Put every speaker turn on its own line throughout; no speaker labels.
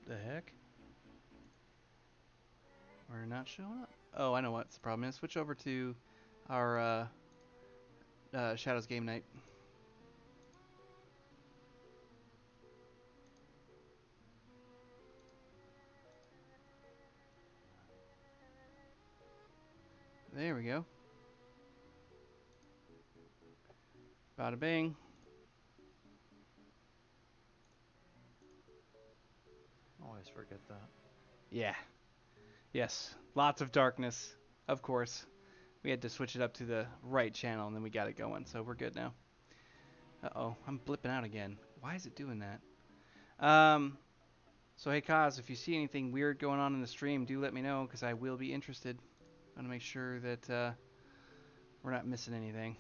The heck? We're not showing up. Oh, I know what's the problem is. Switch over to our Shadows game night. There we go. Bada bing.
Always forget that.
Yeah. Yes. Lots of darkness. Of course. We had to switch it up to the right channel and then we got it going, so we're good now. Uh-oh. I'm blipping out again. Why is it doing that? So hey Kaz, if you see anything weird going on in the stream, do let me know, because I will be interested. I want to make sure that we're not missing anything.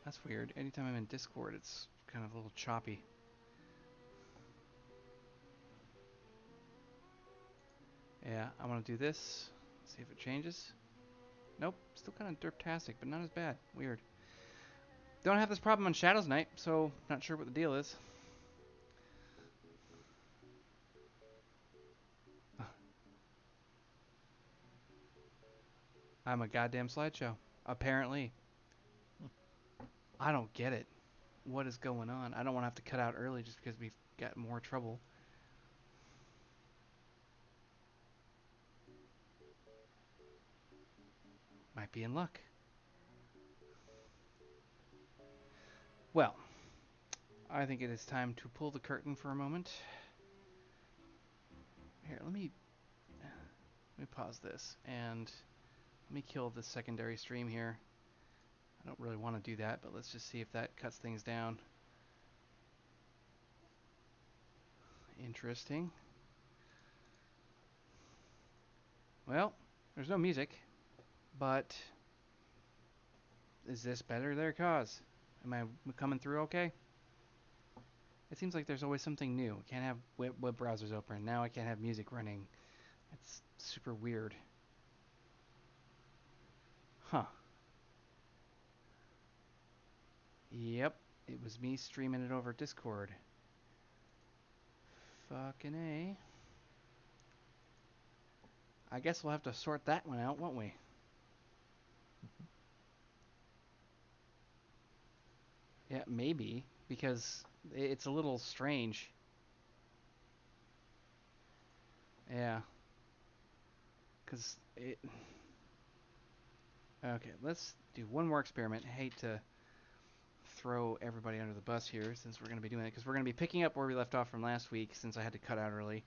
That's weird. Anytime I'm in Discord, it's kind of a little choppy. I want to do this. See if it changes. Nope, still kind of derptastic, but not as bad. Weird. Don't have this problem on Shadows Night, so not sure what the deal is. I'm a goddamn slideshow. Apparently. I don't get it. What is going on? I don't want to have to cut out early just because we've got more trouble. Might be in luck. Well, I think it is time to pull the curtain for a moment. Here, let me pause this and let me kill the secondary stream here. I don't really want to do that, but let's just see if that cuts things down. Interesting. Well, there's no music, but is this better there, Cause? Am I coming through okay? It seems like there's always something new. I can't have web browsers open. Now I can't have music running. It's super weird. Huh. Yep, it was me streaming it over Discord. Fucking A. I guess we'll have to sort that one out, won't we? Yeah, maybe, because it's a little strange. Yeah. Because it... Okay, let's do one more experiment. I hate to throw everybody under the bus here since we're going to be doing it, because we're going to be picking up where we left off from last week since I had to cut out early.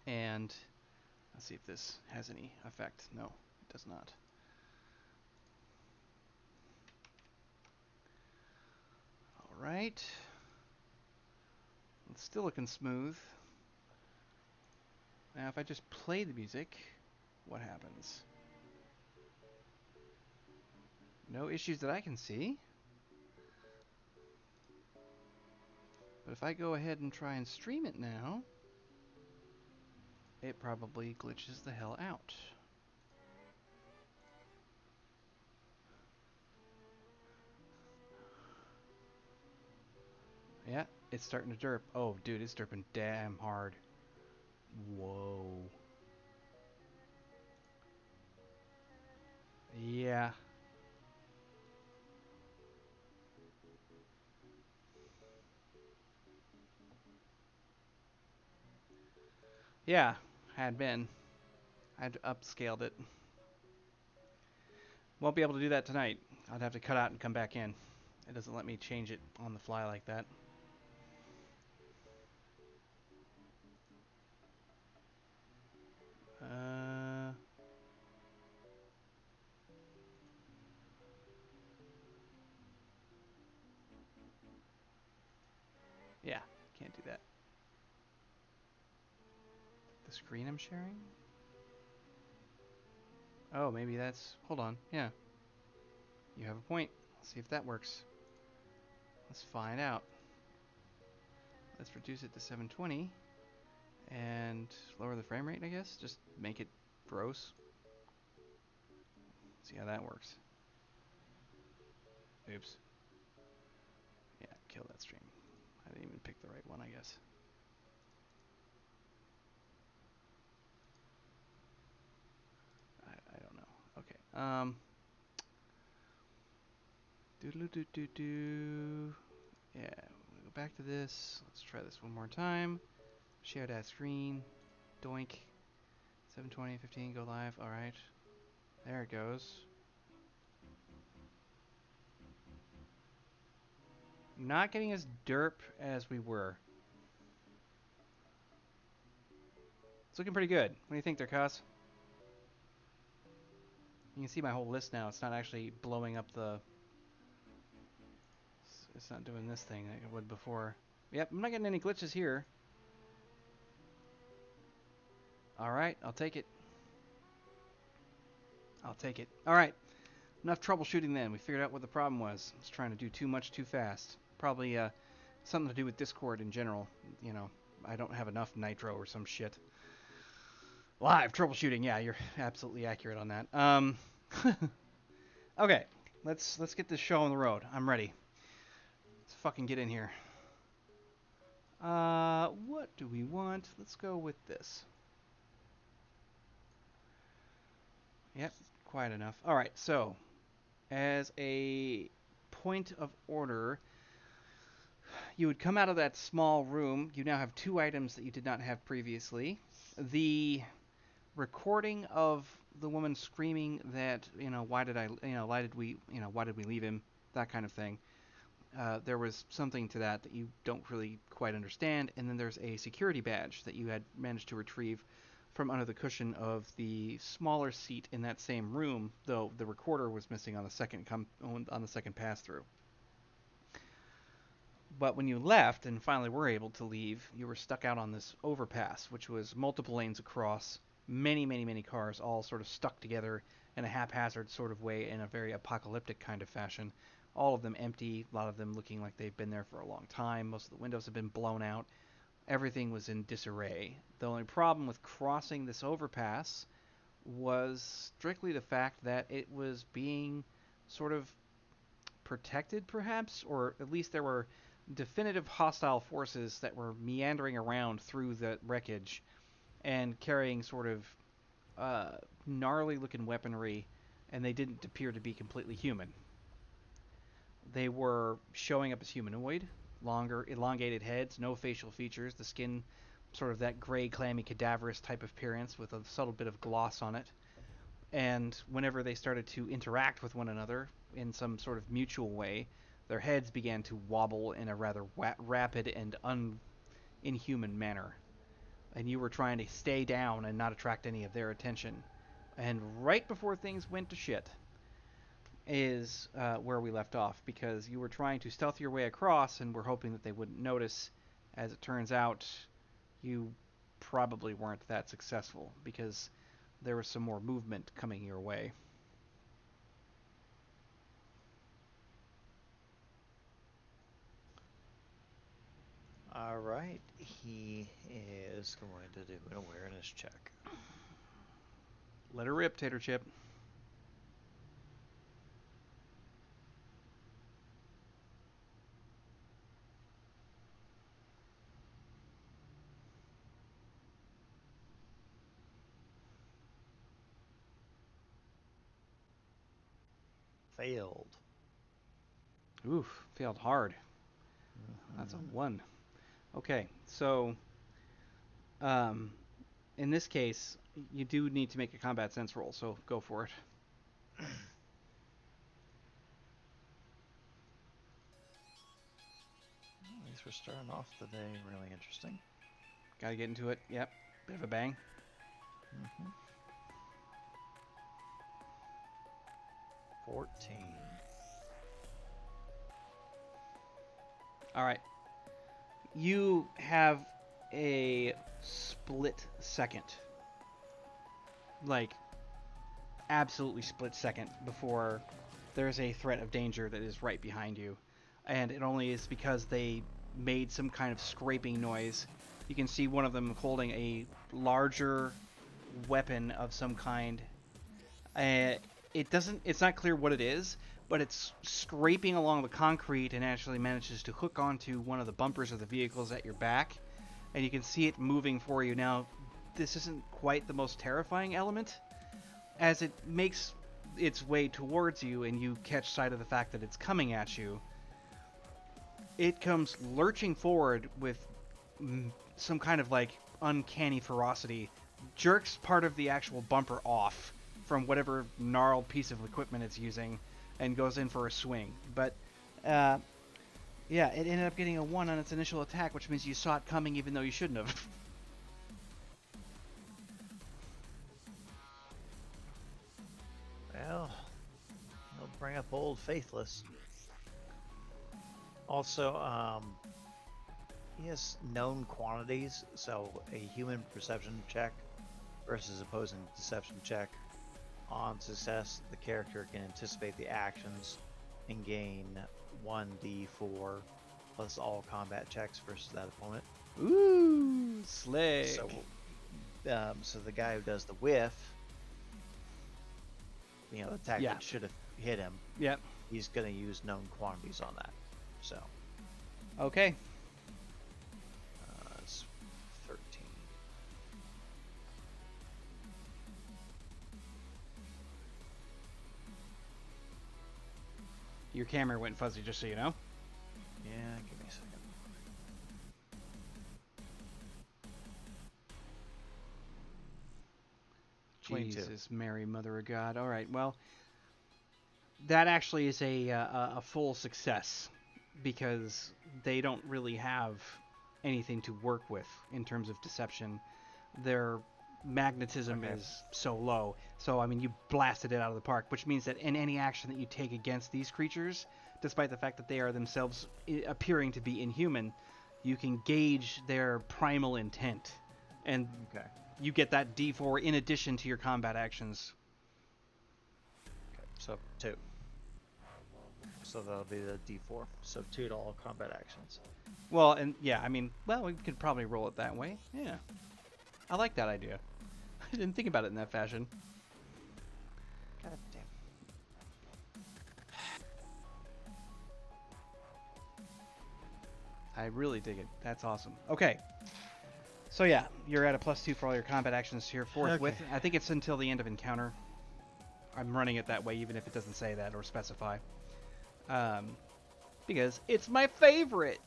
And let's see if this has any effect. No, it does not. All right. It's still looking smooth. Now, if I just play the music, what happens? No issues that I can see. But if I go ahead and try and stream it now, it probably glitches the hell out. Yeah, it's starting to derp. Oh, dude, it's derping damn hard. Whoa. Yeah. Yeah, had been. I'd upscaled it. Won't be able to do that tonight. I'd have to cut out and come back in. It doesn't let me change it on the fly like that. Yeah, can't do that. The screen I'm sharing? Oh, maybe that's... Hold on. Yeah. You have a point. Let's see if that works. Let's find out. Let's reduce it to 720 and lower the frame rate, I guess. Just make it gross. See how that works. Oops. Yeah, kill that stream. I didn't even pick the right one, I guess. I don't know. Okay. Doodle-doo-doo-doo. Yeah, we'll go back to this. Let's try this one more time. Share that screen. Doink. 720, 15, go live. Alright. There it goes. Not getting as derp as we were. It's looking pretty good. What do you think there, Cos? You can see my whole list now. It's not actually blowing up the... It's not doing this thing like it would before. Yep, I'm not getting any glitches here. Alright, I'll take it. I'll take it. Alright, enough troubleshooting then. We figured out what the problem was. I was trying to do too much too fast. Probably something to do with Discord in general. You know, I don't have enough nitro or some shit. Live troubleshooting. Yeah, you're absolutely accurate on that. Okay, let's get this show on the road. I'm ready. Let's fucking get in here. What do we want? Let's go with this. Yep, quiet enough. All right, so as a point of order, you would come out of that small room. You now have two items that you did not have previously. The recording of the woman screaming that, why did I, why did we, why did we leave him, that kind of thing. There was something to that you don't really quite understand. And then there's a security badge that you had managed to retrieve from under the cushion of the smaller seat in that same room, though the recorder was missing on the second pass through. But when you left and finally were able to leave, you were stuck out on this overpass, which was multiple lanes across, many, many, many cars all sort of stuck together in a haphazard sort of way in a very apocalyptic kind of fashion. All of them empty, a lot of them looking like they've been there for a long time. Most of the windows have been blown out. Everything was in disarray. The only problem with crossing this overpass was strictly the fact that it was being sort of protected, perhaps, or at least there were definitive hostile forces that were meandering around through the wreckage and carrying sort of gnarly looking weaponry, and they didn't appear to be completely human. They were showing up as humanoid, longer, elongated heads, no facial features, the skin sort of that gray, clammy, cadaverous type of appearance with a subtle bit of gloss on it. And whenever they started to interact with one another in some sort of mutual way, their heads began to wobble in a rather rapid and inhuman manner. And you were trying to stay down and not attract any of their attention. And right before things went to shit is where we left off, because you were trying to stealth your way across and were hoping that they wouldn't notice. As it turns out, you probably weren't that successful, because there was some more movement coming your way.
Alright, he is going to do an awareness check.
Let her rip, Tater Chip.
Failed.
Oof, failed hard. That's a 1. Okay, so in this case, you do need to make a combat sense roll, so go for it.
At least we're starting off the day really interesting.
Gotta get into it. Yep, bit of a bang.
14.
All right. You have a split second. Like, absolutely split second before there's a threat of danger that is right behind you. And it only is because they made some kind of scraping noise. You can see one of them holding a larger weapon of some kind. It's not clear what it is, but it's scraping along the concrete and actually manages to hook onto one of the bumpers of the vehicles at your back, and you can see it moving for you. Now, this isn't quite the most terrifying element, as it makes its way towards you and you catch sight of the fact that it's coming at you. It comes lurching forward with some kind of like uncanny ferocity, jerks part of the actual bumper off from whatever gnarled piece of equipment it's using, and goes in for a swing. But yeah, it ended up getting a 1 on its initial attack, which means you saw it coming even though you shouldn't have.
Well, he'll bring up Old Faithless. Also, he has known quantities, so a human perception check versus opposing deception check. On success, the character can anticipate the actions and gain 1d4 plus all combat checks versus that opponent.
Ooh, slay.
So So the guy who does the whiff, the attack
Yeah.
that should have hit him,
Yep.
he's going to use known quantities on that. So
Okay.
it's 13.
Your camera went fuzzy, just so you know.
Yeah, give me a second.
Jesus, Mary, Mother of God. All right, well, that actually is a full success because they don't really have anything to work with in terms of deception. Their magnetism
Okay.
is so low. So, I mean, you blasted it out of the park, which means that in any action that you take against these creatures, despite the fact that they are themselves appearing to be inhuman, you can gauge their primal intent. And
Okay.
you get that D4 in addition to your combat actions.
Okay. So 2. So that'll be the D4. So 2 to all combat actions.
Well, and yeah, I mean, well, we could probably roll it that way. Yeah. I like that idea. I didn't think about it in that fashion.
God damn.
I really dig it. That's awesome. Okay. So yeah, you're at a +2 for all your combat actions here forthwith.
Okay.
I think it's until the end of encounter. I'm running it that way even if it doesn't say that or specify. Because it's my favorite.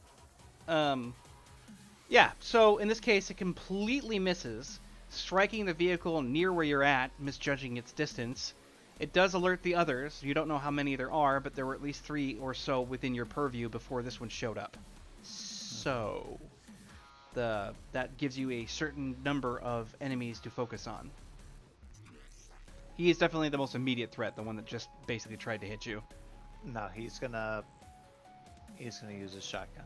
Yeah, so in this case it completely misses, striking the vehicle near where you're at, misjudging its distance. It does alert the others. You don't know how many there are, but there were at least 3 or so within your purview before this one showed up. So that gives you a certain number of enemies to focus on. He is definitely the most immediate threat, the one that just basically tried to hit you.
No, he's gonna use his shotgun.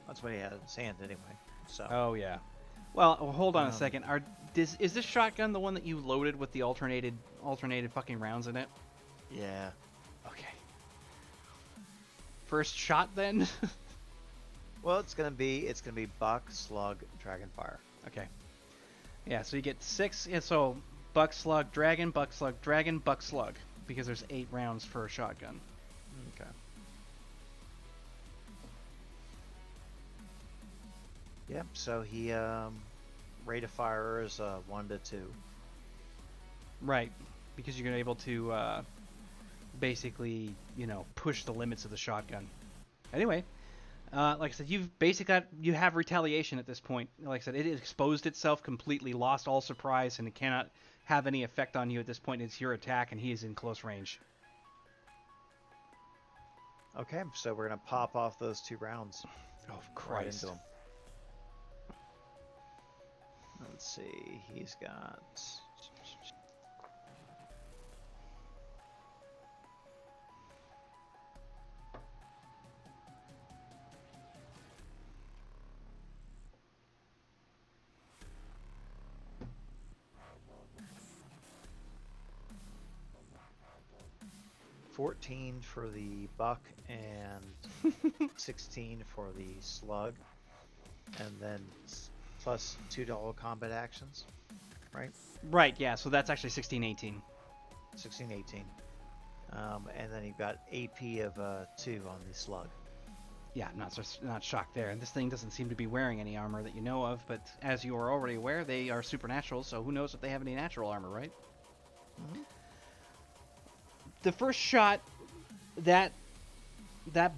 That's what he had in his hand anyway. So
Oh yeah. Well, hold on a second. Is this shotgun the one that you loaded with the alternated fucking rounds in it?
yeah.
Okay. First shot then.
Well, it's gonna be buck, slug, dragonfire.
Okay. Yeah, so you get 6. Yeah, so buck, slug, dragon, buck, slug, because there's 8 rounds for a shotgun.
Okay. Yep. So he rate of fire is 1 to 2.
Right, because you're able to basically, push the limits of the shotgun. Anyway, like I said, you have retaliation at this point. Like I said, it exposed itself completely, lost all surprise, and it cannot have any effect on you at this point. It's your attack, and he is in close range.
Okay. So we're gonna pop off those 2 rounds.
Oh,
Right
Christ.
into him. Let's see. He's got. $14 for the buck and 16 for the slug, and then plus $2 combat actions, right?
Right, yeah, so that's actually 16-18.
16, 18. And then you've got AP of 2 on the slug.
Yeah, not shocked there. And this thing doesn't seem to be wearing any armor that you know of, but as you are already aware, they are supernatural, so who knows if they have any natural armor, right?
Mhm.
The first shot, that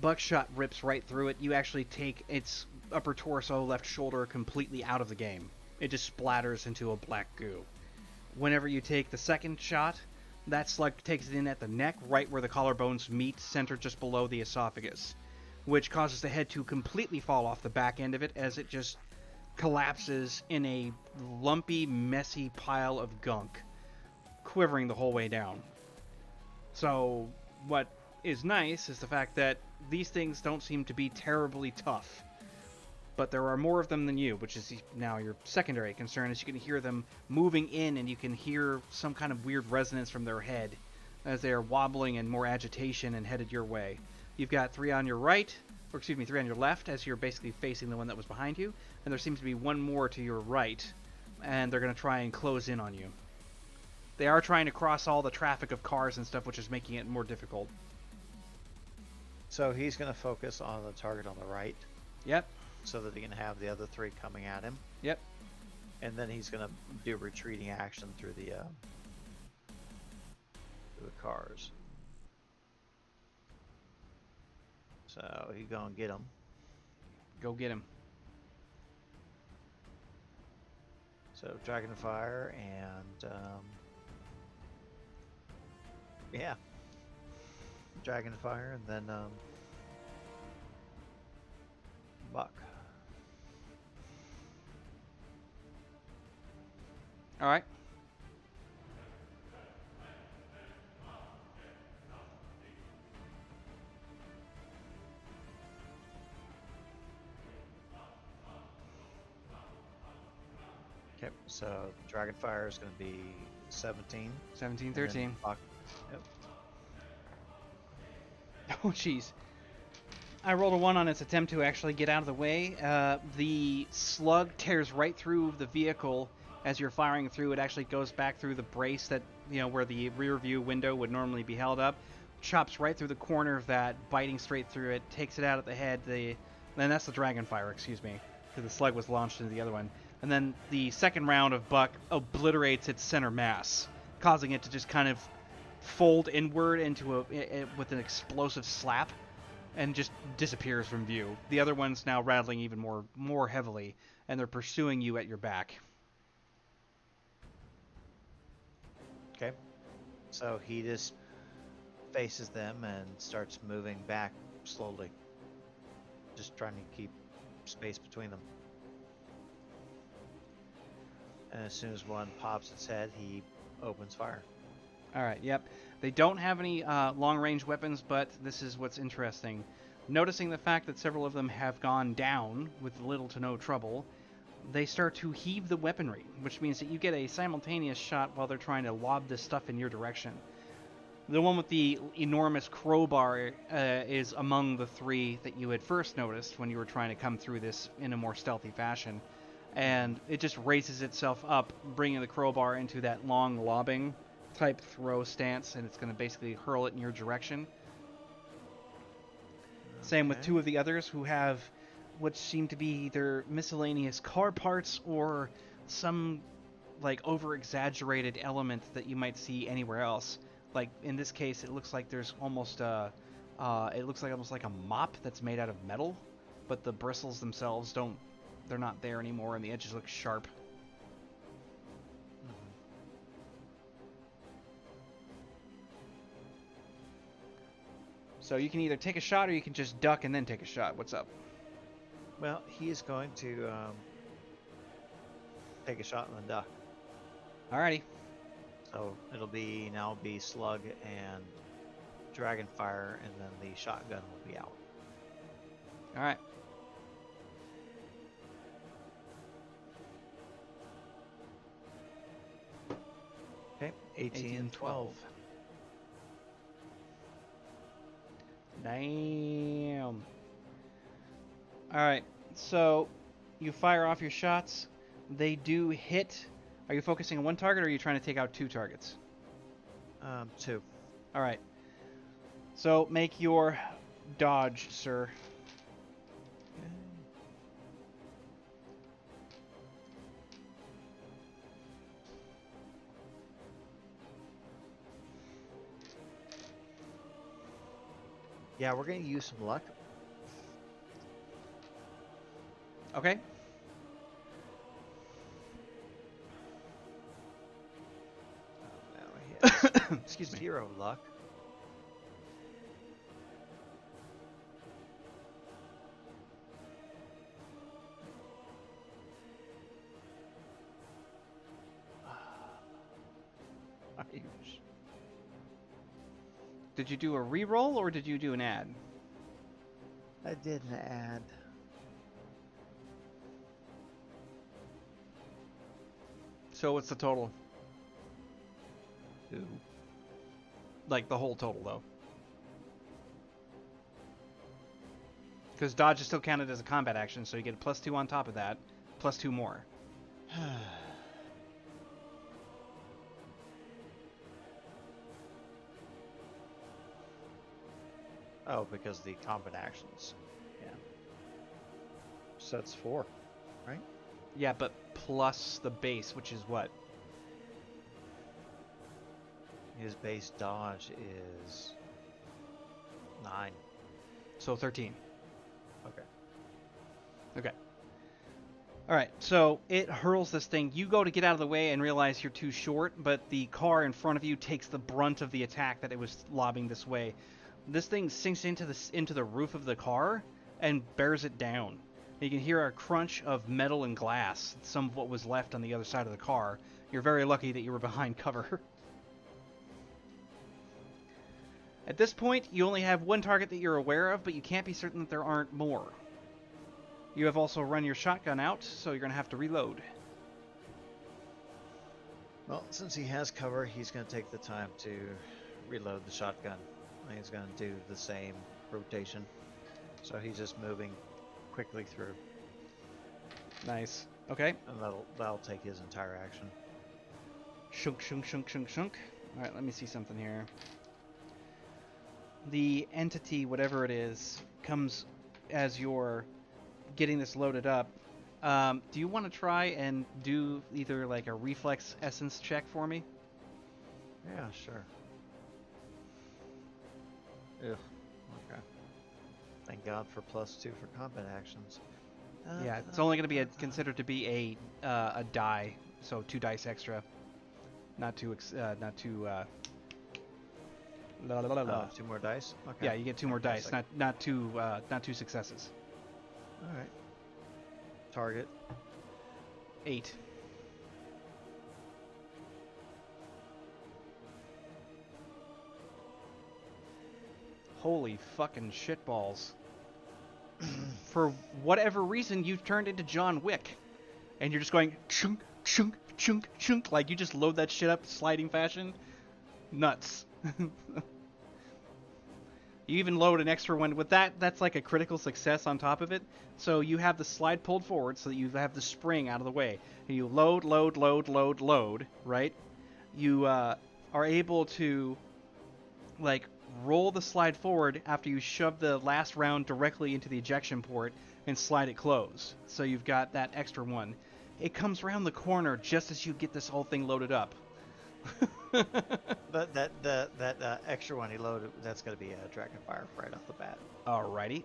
buckshot rips right through it. You actually take its upper torso, left shoulder completely out of the game. It just splatters into a black goo. Whenever you take the second shot, that slug takes it in at the neck, right where the collarbones meet, centered just below the esophagus, which causes the head to completely fall off the back end of it as it just collapses in a lumpy, messy pile of gunk, quivering the whole way down. So, what is nice is the fact that these things don't seem to be terribly tough. But there are more of them than you, which is now your secondary concern, is you can hear them moving in and you can hear some kind of weird resonance from their head as they are wobbling in more agitation and headed your way. You've got 3 on your right, or excuse me, 3 on your left as you're basically facing the one that was behind you, and there seems to be 1 more to your right and they're going to try and close in on you. They are trying to cross all the traffic of cars and stuff, which is making it more difficult.
So he's going to focus on the target on the right
Yep,
so that he can have the other three coming at him.
yep.
And then he's going to do retreating action through the cars. So he's going to get him.
Go get him.
So Dragonfire and yeah, Dragonfire and then Buck.
All right.
Okay, so Dragonfire is going to be 17.
17,
and then
13.
Buck. Yep.
Oh, jeez. I rolled a 1 on its attempt to actually get out of the way. The slug tears right through the vehicle as you're firing through. It actually goes back through the brace that, where the rear view window would normally be held up. Chops right through the corner of that, biting straight through it, takes it out at the head. And that's the Dragonfire, excuse me, because the slug was launched into the other one. And then the second round of Buck obliterates its center mass, causing it to just kind of fold inward into with an explosive slap, and just disappears from view. The other one's now rattling even more heavily, and they're pursuing you at your back.
Okay. So he just faces them and starts moving back slowly, just trying to keep space between them. And as soon as one pops its head, he opens fire.
All right, yep. They don't have any long-range weapons, but this is what's interesting. Noticing the fact that several of them have gone down with little to no trouble, they start to heave the weaponry, which means that you get a simultaneous shot while they're trying to lob this stuff in your direction. The one with the enormous crowbar is among the three that you had first noticed when you were trying to come through this in a more stealthy fashion. And it just raises itself up, bringing the crowbar into that long lobbing type throw stance, and it's going to basically hurl it in your direction. Okay. Same with two of the others who have what seem to be either miscellaneous car parts or some like over-exaggerated element that you might see anywhere else. Like in this case, it looks like there's almost almost like a mop that's made out of metal, but the bristles themselves they're not there anymore, and the edges look sharp. So you can either take a shot or you can just duck and then take a shot. What's up?
Well, he is going to take a shot and then duck.
Alrighty.
So it'll be Slug and Dragonfire, and then the shotgun will be out.
Alright.
Okay, 18 and 12.
Damn. Alright, so you fire off your shots. They do hit. Are you focusing on one target, or are you trying to take out two targets?
2.
Alright. So make your dodge, sir.
Yeah, we're going to use some luck.
Okay. Excuse me.
0 luck.
Did you do a reroll or did you do an add?
I did an add.
So what's the total?
2.
Like the whole total, though. Because dodge is still counted as a combat action, so you get a +2 on top of that, +2 more.
Oh, because the combat actions. Yeah. So that's 4, right?
Yeah, but plus the base, which is what?
His base dodge is 9.
So 13.
Okay.
Okay. All right, so it hurls this thing. You go to get out of the way and realize you're too short, but the car in front of you takes the brunt of the attack that it was lobbing this way. This thing sinks into the roof of the car and bears it down. You can hear a crunch of metal and glass, some of what was left on the other side of the car. You're very lucky that you were behind cover. At this point, you only have one target that you're aware of, but you can't be certain that there aren't more. You have also run your shotgun out, so you're going to have to reload.
Well, since he has cover, he's going to take the time to reload the shotgun. And he's going to do the same rotation. So he's just moving quickly through.
Nice. Okay.
And that'll take his entire action.
Shunk, shunk, shunk, shunk, shunk. All right, let me see something here. The entity, whatever it is, comes as you're getting this loaded up. Do you want to try and do either like a reflex essence check for me?
Yeah, sure. Ugh. Okay. Thank God for +2 for combat actions.
Yeah, it's only going to be considered to be a die, so 2 dice extra. Not too La, la, la, la.
2 more dice. Okay.
Yeah, you get 2 more dice, not two successes.
All right. Target
8. Holy fucking shitballs! For whatever reason, you've turned into John Wick, and you're just going chunk, chunk, chunk, chunk, like you just load that shit up sliding fashion. Nuts. You even load an extra one with that. That's like a critical success on top of it. So you have the slide pulled forward so that you have the spring out of the way. And you load, load, load, load, load, right? You are able to like roll the slide forward after you shove the last round directly into the ejection port and slide it closed. So you've got that extra one. It comes around the corner just as you get this whole thing loaded up.
But that extra one he loaded, that's going to be a Dragonfire right off the bat.
Alrighty.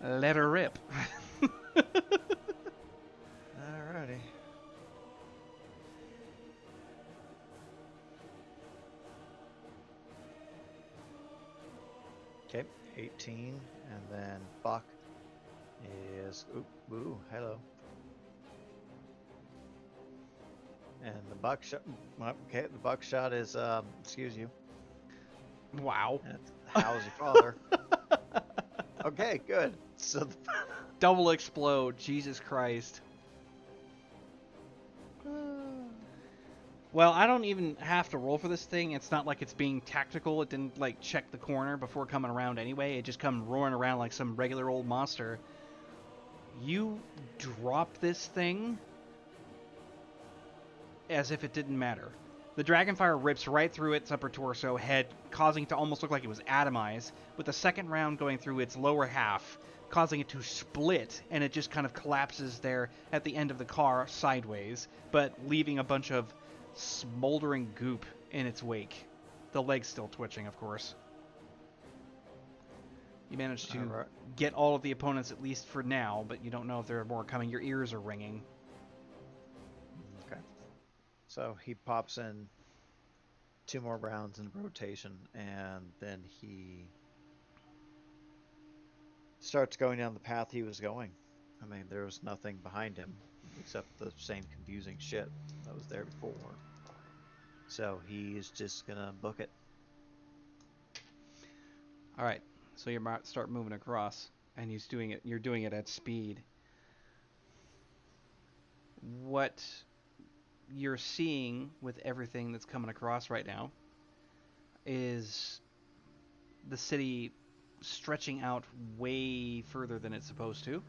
Let her rip.
Alrighty. Okay, 18, and then Buck is ooh, hello. And the buckshot. Okay, the buckshot is excuse you.
Wow.
How's your father? Okay, good. So
double explode. Jesus Christ. Well, I don't even have to roll for this thing. It's not like it's being tactical. It didn't like check the corner before coming around anyway. It just come roaring around like some regular old monster. You drop this thing as if it didn't matter. The Dragonfire rips right through its upper torso, head, causing it to almost look like it was atomized, with the second round going through its lower half, causing it to split, and it just kind of collapses there at the end of the car sideways, but leaving a bunch of smoldering goop in its wake. The leg's still twitching, of course. You managed to get all of the opponents, at least for now, but you don't know if there are more coming. Your ears are ringing.
Okay. So he pops in 2 more rounds in rotation, and then he starts going down the path he was going. I mean, there was nothing behind him except the same confusing shit that was there before. So he's just gonna book it.
All right. So you start moving across, and he's doing it. You're doing it at speed. What you're seeing with everything that's coming across right now is the city stretching out way further than it's supposed to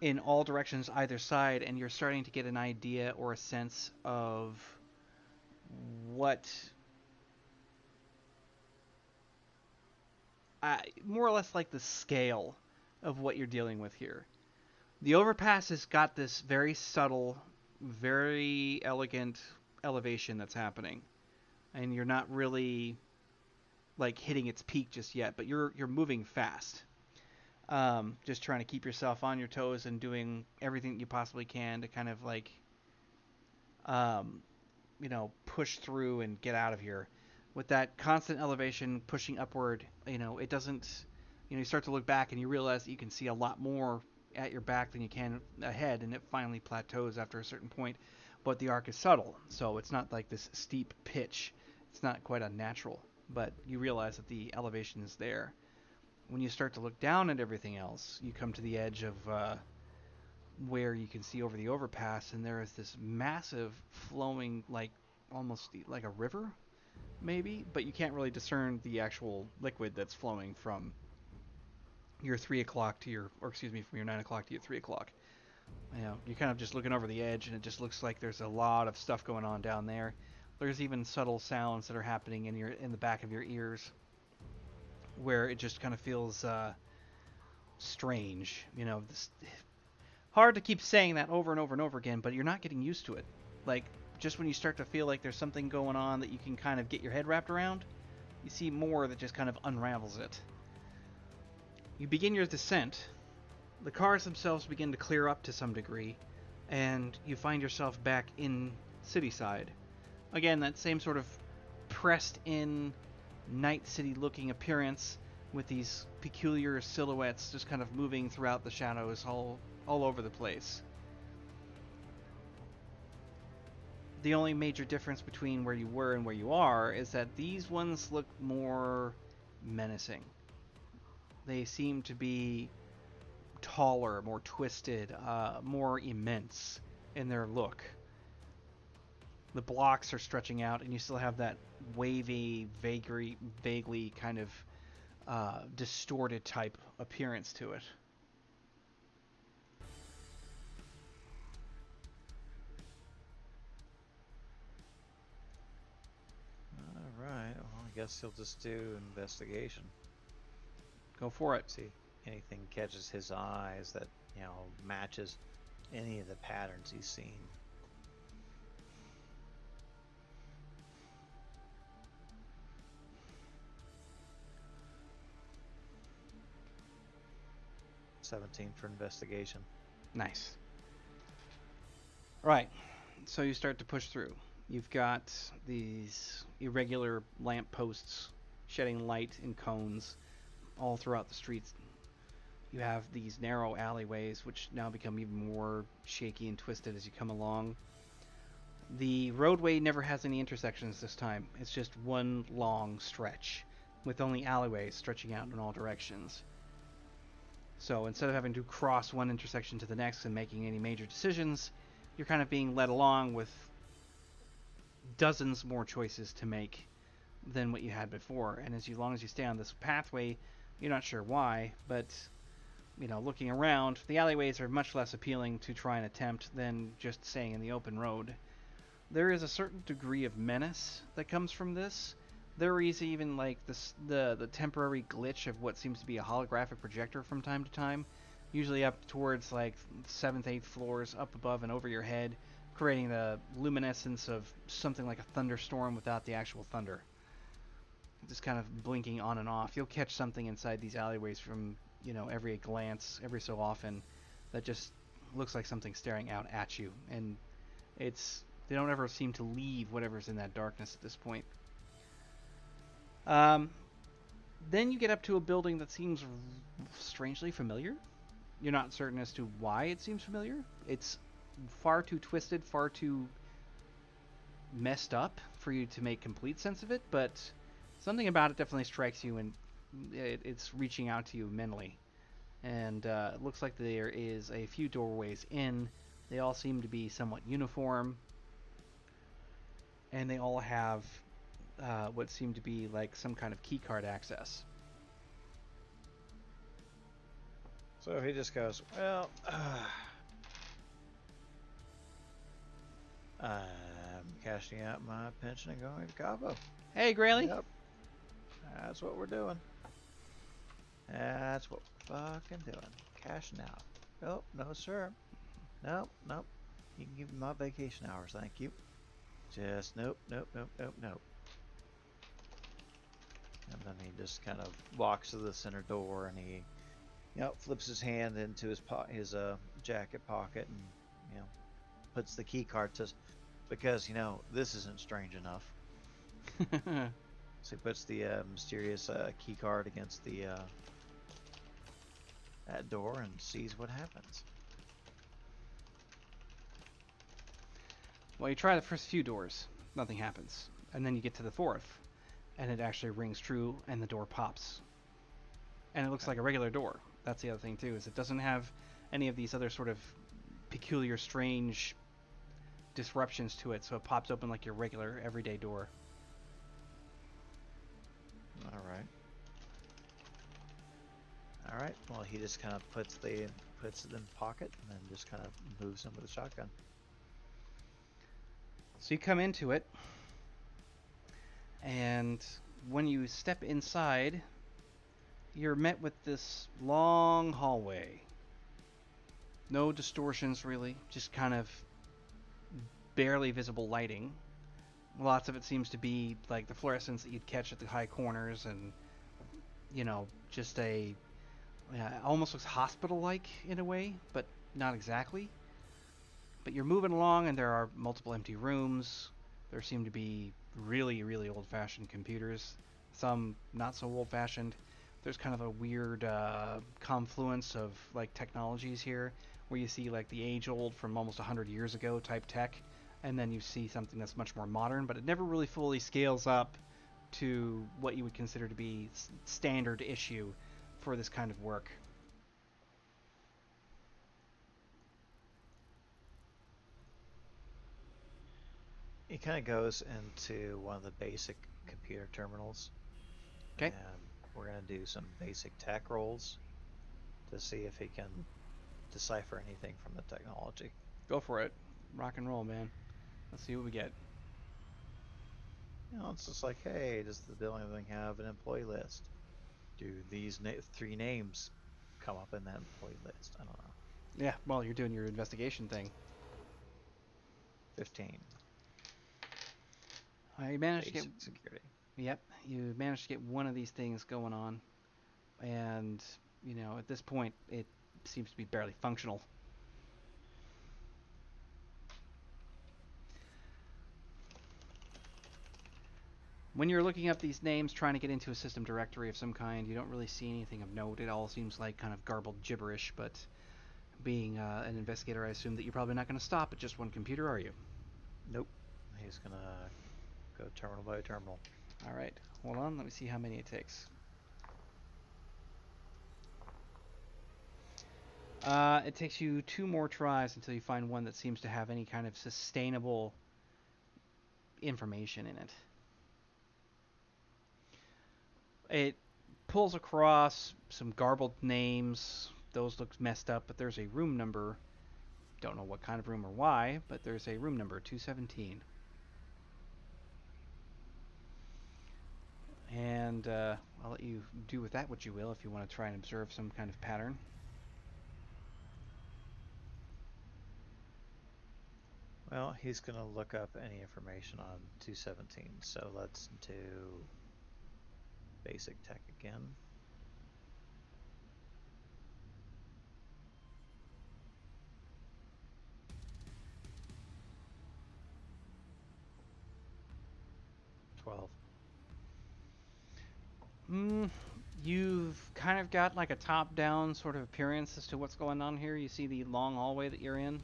in all directions either side, and you're starting to get an idea or a sense of what more or less like the scale of what you're dealing with here. The overpass has got this very subtle, very elegant elevation that's happening, and you're not really like hitting its peak just yet, but you're moving fast. Just trying to keep yourself on your toes and doing everything that you possibly can to kind of like, um, push through and get out of here. With that constant elevation pushing upward, it doesn't, you start to look back and you realize that you can see a lot more at your back than you can ahead, and it finally plateaus after a certain point. But the arc is subtle, so it's not like this steep pitch. It's not quite unnatural, but you realize that the elevation is there. When you start to look down at everything else, you come to the edge of where you can see over the overpass, and there is this massive flowing, like almost like a river, maybe, but you can't really discern the actual liquid that's flowing from your 3 o'clock to your, or excuse me, from your 9 o'clock to your 3 o'clock. You're kind of just looking over the edge, and it just looks like there's a lot of stuff going on down there. There's even subtle sounds that are happening in the back of your ears, where it just kind of feels strange. Hard to keep saying that over and over and over again, but you're not getting used to it. Like, just when you start to feel like there's something going on that you can kind of get your head wrapped around, you see more that just kind of unravels it. You begin your descent. The cars themselves begin to clear up to some degree, and you find yourself back in Cityside. Again, that same sort of pressed in night city looking appearance with these peculiar silhouettes just kind of moving throughout the shadows all over the place. The only major difference between where you were and where you are is that these ones look more menacing. They seem to be taller, more twisted, more immense in their look. The blocks are stretching out, and you still have that wavy, vaguely kind of distorted type appearance to it.
Alright, well, I guess he'll just do investigation.
Go for it.
See anything catches his eyes that, matches any of the patterns he's seen. $17 for investigation.
Nice. Right. So you start to push through. You've got these irregular lamp posts shedding light in cones all throughout the streets. You have these narrow alleyways, which now become even more shaky and twisted as you come along. The roadway never has any intersections this time. It's just one long stretch, with only alleyways stretching out in all directions. So instead of having to cross one intersection to the next and making any major decisions, you're kind of being led along with dozens more choices to make than what you had before. And as long as you stay on this pathway, you're not sure why, but looking around, the alleyways are much less appealing to try and attempt than just staying in the open road. There is a certain degree of menace that comes from this. There is even like the temporary glitch of what seems to be a holographic projector from time to time, usually up towards like 7th, 8th floors, up above and over your head, creating the luminescence of something like a thunderstorm without the actual thunder. Just kind of blinking on and off. You'll catch something inside these alleyways from, every glance, every so often, that just looks like something staring out at you. And they don't ever seem to leave whatever's in that darkness at this point. Then you get up to a building that seems strangely familiar. You're not certain as to why it seems familiar. It's far too twisted, far too messed up for you to make complete sense of it, but something about it definitely strikes you, and it's reaching out to you mentally. And it looks like there is a few doorways in. They all seem to be somewhat uniform, and they all have what seem to be like some kind of keycard access.
So he just goes, well, I'm cashing out my pension and going to Cabo.
Hey, Grayley.
Yep. That's what we're doing. That's what we're fucking doing. Cashing out. Oh, no, sir. Nope, nope. You can give me my vacation hours, thank you. Just nope, nope, nope, nope, nope. And then he just kind of walks to the center door and he, flips his hand into his jacket pocket and, puts the key card to, because, this isn't strange enough. So he puts the mysterious key card against the that door and sees what happens.
Well, you try the first few doors, nothing happens. And then you get to the fourth, and it actually rings true, and the door pops. And it looks like a regular door. That's the other thing, too, is it doesn't have any of these other sort of peculiar, strange disruptions to it, so it pops open like your regular, everyday door.
Alright. Alright, well, he just kind of puts it in the pocket and then just kind of moves him with a shotgun.
So you come into it, and when you step inside, you're met with this long hallway. No distortions, really, just kind of barely visible lighting. Lots of it seems to be like the fluorescence that you'd catch at the high corners, and, just almost looks hospital-like in a way, but not exactly. But you're moving along, and there are multiple empty rooms. There seem to be really, really old-fashioned computers. Some not so old-fashioned. There's kind of a weird confluence of like technologies here, where you see like the age-old from almost 100 years ago type tech, and then you see something that's much more modern, but it never really fully scales up to what you would consider to be standard issue for this kind of work.
He kind of goes into one of the basic computer terminals.
Okay.
And we're going to do some basic tech rolls to see if he can decipher anything from the technology.
Go for it. Rock and roll, man. Let's see what we get.
It's just like, hey, does the building thing have an employee list? Do these 3 names come up in that employee list? I don't know.
Yeah, well, you're doing your investigation thing.
15.
I managed
Basic
to get.
security.
Yep, you managed to get one of these things going on, and at this point, it seems to be barely functional. When you're looking up these names, trying to get into a system directory of some kind, you don't really see anything of note. It all seems like kind of garbled gibberish, but being an investigator, I assume that you're probably not going to stop at just one computer, are you?
Nope. He's going to go terminal by terminal.
All right. Hold on. Let me see how many it takes. It takes you 2 more tries until you find one that seems to have any kind of sustainable information in it. It pulls across some garbled names. Those look messed up, but there's a room number. Don't know what kind of room or why, but there's a room number, 217. And I'll let you do with that what you will if you want to try and observe some kind of pattern.
Well, he's going to look up any information on 217. So let's do basic tech again.
You've kind of got like a top-down sort of appearance as to what's going on here. You see the long hallway that you're in.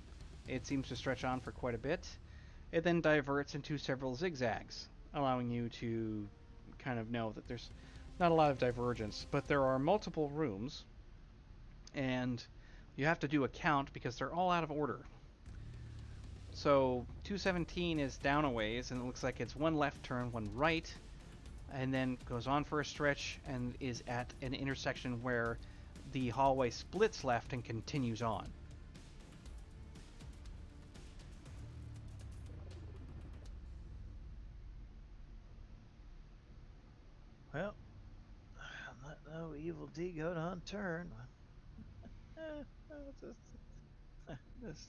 It seems to stretch on for quite a bit. It then diverts into several zigzags, allowing you to kind of know that there's not a lot of divergence, but there are multiple rooms, and you have to do a count because they're all out of order. So 217 is down a ways, and it looks like it's one left turn, one right, and then goes on for a stretch and is at an intersection where the hallway splits left and continues on.
Well, let no evil D go to unturn. This,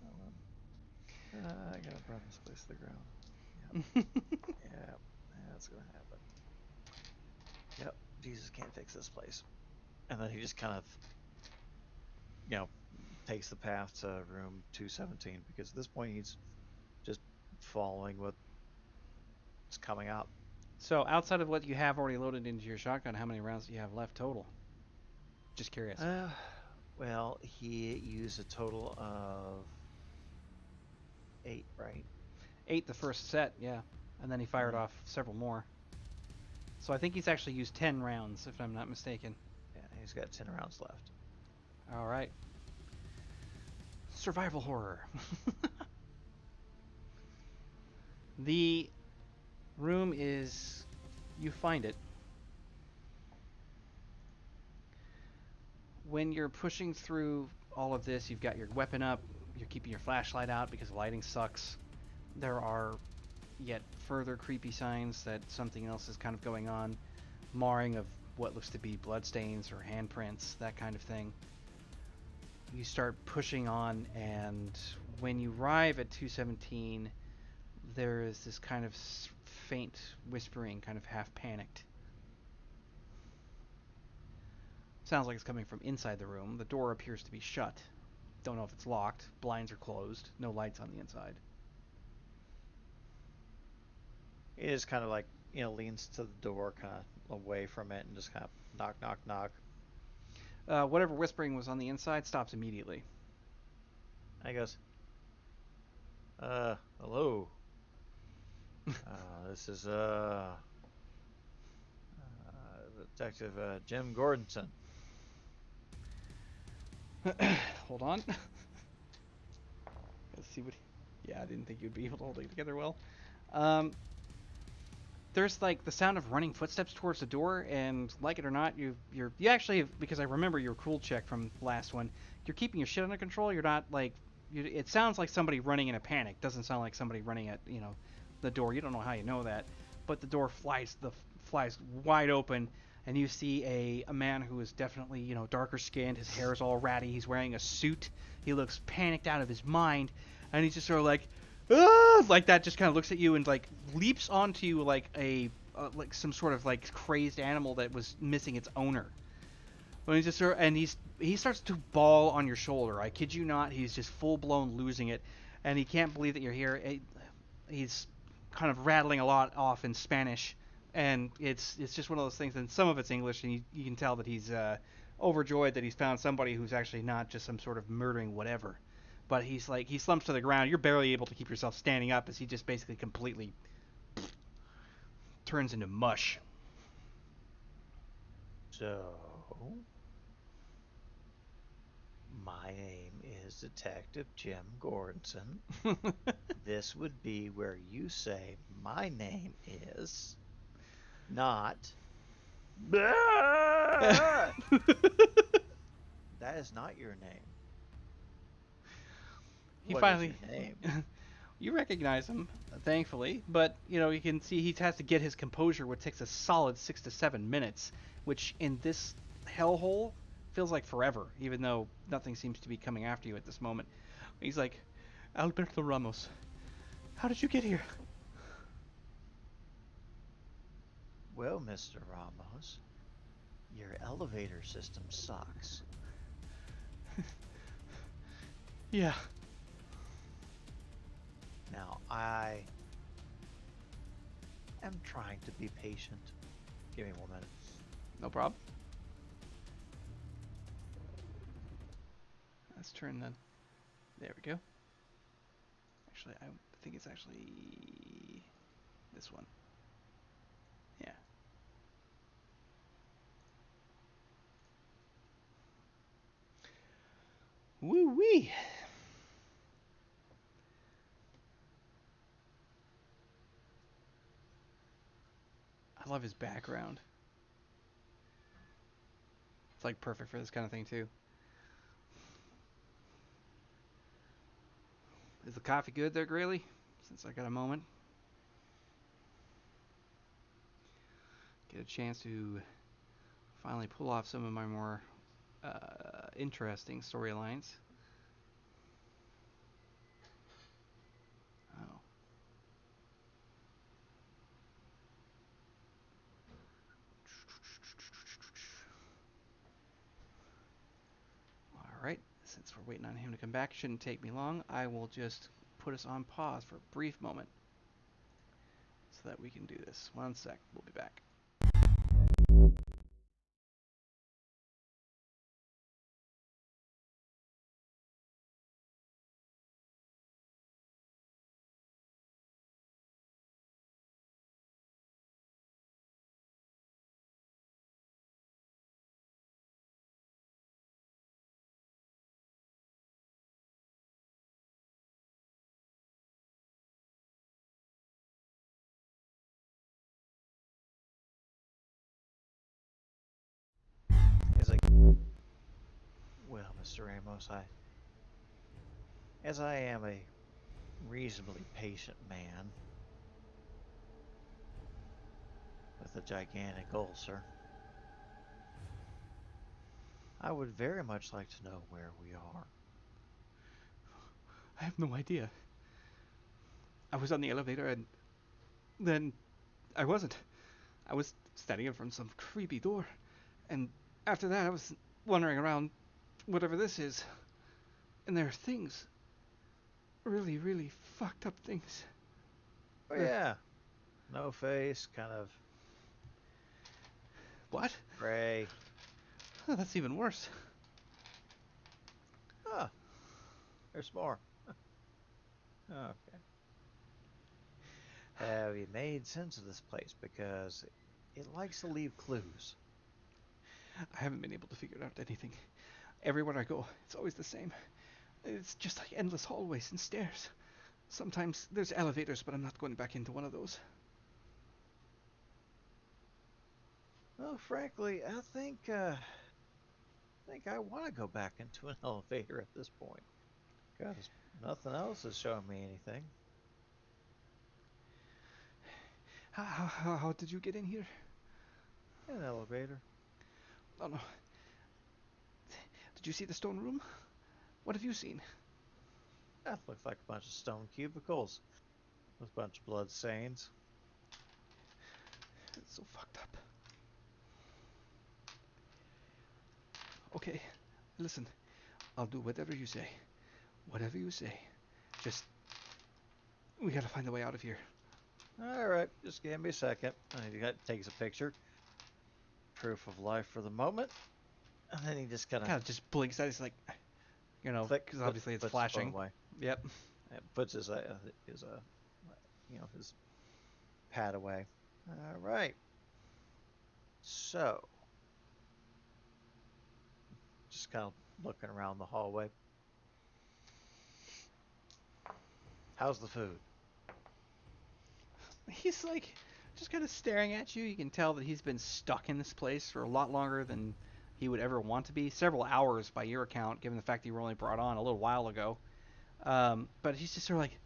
hold on. I gotta burn this place to the ground. Yep, yep, that's gonna happen. Yep, Jesus can't fix this place. And then he just kind of, takes the path to room 217 because at this point he's just following what's coming up.
So outside of what you have already loaded into your shotgun, how many rounds do you have left total? Just curious.
Well, he used a total of 8, right?
8 the first set, yeah. And then he fired off several more. So I think he's actually used 10 rounds, if I'm not mistaken.
Yeah, he's got 10 rounds left.
All right. Survival horror. The room is... You find it. When you're pushing through all of this, you've got your weapon up, you're keeping your flashlight out because the lighting sucks. There are yet further creepy signs that something else is kind of going on, marring of what looks to be bloodstains or handprints, that kind of thing. You start pushing on, and when you arrive at 217, there is this kind of faint whispering, kind of half panicked. Sounds like it's coming from inside the room. The door appears to be shut. Don't know if it's locked. Blinds are closed. No lights on the inside.
He just kind of leans to the door, kind of away from it, and just kind of knock, knock, knock.
Whatever whispering was on the inside stops immediately.
And he goes, hello. This is, Detective Jim Gordonson.
Hold on. Let's see what... Yeah, I didn't think you'd be able to hold it together well. There's the sound of running footsteps towards the door, and like it or not, you actually, because I remember your cool check from last one, you're keeping your shit under control. You're not it sounds like somebody running in a panic. Doesn't sound like somebody running at the door. You don't know how you know that, but the door flies wide open, and you see a man who is definitely darker skinned. His hair is all ratty. He's wearing a suit. He looks panicked out of his mind, and he's just sort of like that, just kind of looks at you and leaps onto you like some sort of crazed animal that was missing its owner. When he's just he starts to bawl on your shoulder. I kid you not, he's just full blown losing it, and he can't believe that you're here. He's kind of rattling a lot off in Spanish, and it's just one of those things. And some of it's English, and you can tell that he's overjoyed that he's found somebody who's actually not just some sort of murdering whatever. But he slumps to the ground. You're barely able to keep yourself standing up as he just basically completely turns into mush.
So, my name is Detective Jim Gordonson. This would be where you say my name is, not. That is not your name.
He
What
finally.
is your name?
You recognize him, thankfully, but you can see he has to get his composure, which takes a solid 6 to 7 minutes, which in this hellhole feels like forever, even though nothing seems to be coming after you at this moment. He's like, Alberto Ramos, how did you get here?
Well, Mr. Ramos, your elevator system sucks.
Yeah.
Now, I am trying to be patient. Give me 1 minute.
No problem. Let's turn then. There we go. Actually, I think it's actually this one. Yeah. Woo-wee. I love his background. It's perfect for this kind of thing too. Is the coffee good there, Grayley? Since I got a moment. Get a chance to Finally pull off some of my more interesting storylines. Oh. Alright, since we're waiting on him to come back, shouldn't take me long. I will just put us on pause for a brief moment so that we can do this. 1 sec, we'll be back.
He's like, well, Mr. Ramos, as I am a reasonably patient man with a gigantic ulcer, I would very much like to know where we are.
I have no idea. I was on the elevator and then I wasn't. I was standing in front of some creepy door, and after that I was wandering around whatever this is, and there are things, really, really fucked up things.
Oh
They're,
yeah, no face, kind of
what?
gray.
Oh, that's even worse.
Ah, there's more. Okay. Have you made sense of this place? Because it likes to leave clues.
I haven't been able to figure out anything. Everywhere I go, it's always the same. It's just like endless hallways and stairs. Sometimes there's elevators, but I'm not going back into one of those.
Well, frankly, I think I want to go back into an elevator at this point because nothing else is showing me anything.
How did you get in here?
An elevator.
Oh no. Did you see the stone room? What have you seen?
That looks like a bunch of stone cubicles with a bunch of blood stains.
It's so fucked up. Okay, listen. I'll do whatever you say. Whatever you say. Just, we gotta find a way out of here.
All right, just give me a second. He takes a picture. Proof of life for the moment. And then he just kind of
Kind of just blinks at it. He's like,
click,
because obviously it's
puts his phone
flashing.
away.
Yep.
And puts his pad away. All right. So, just kind of looking around the hallway. How's the food?
He's like, just kind of staring at you. You can tell that he's been stuck in this place for a lot longer than he would ever want to be. Several hours by your account, given the fact that you were only brought on a little while ago. But he's just sort of like,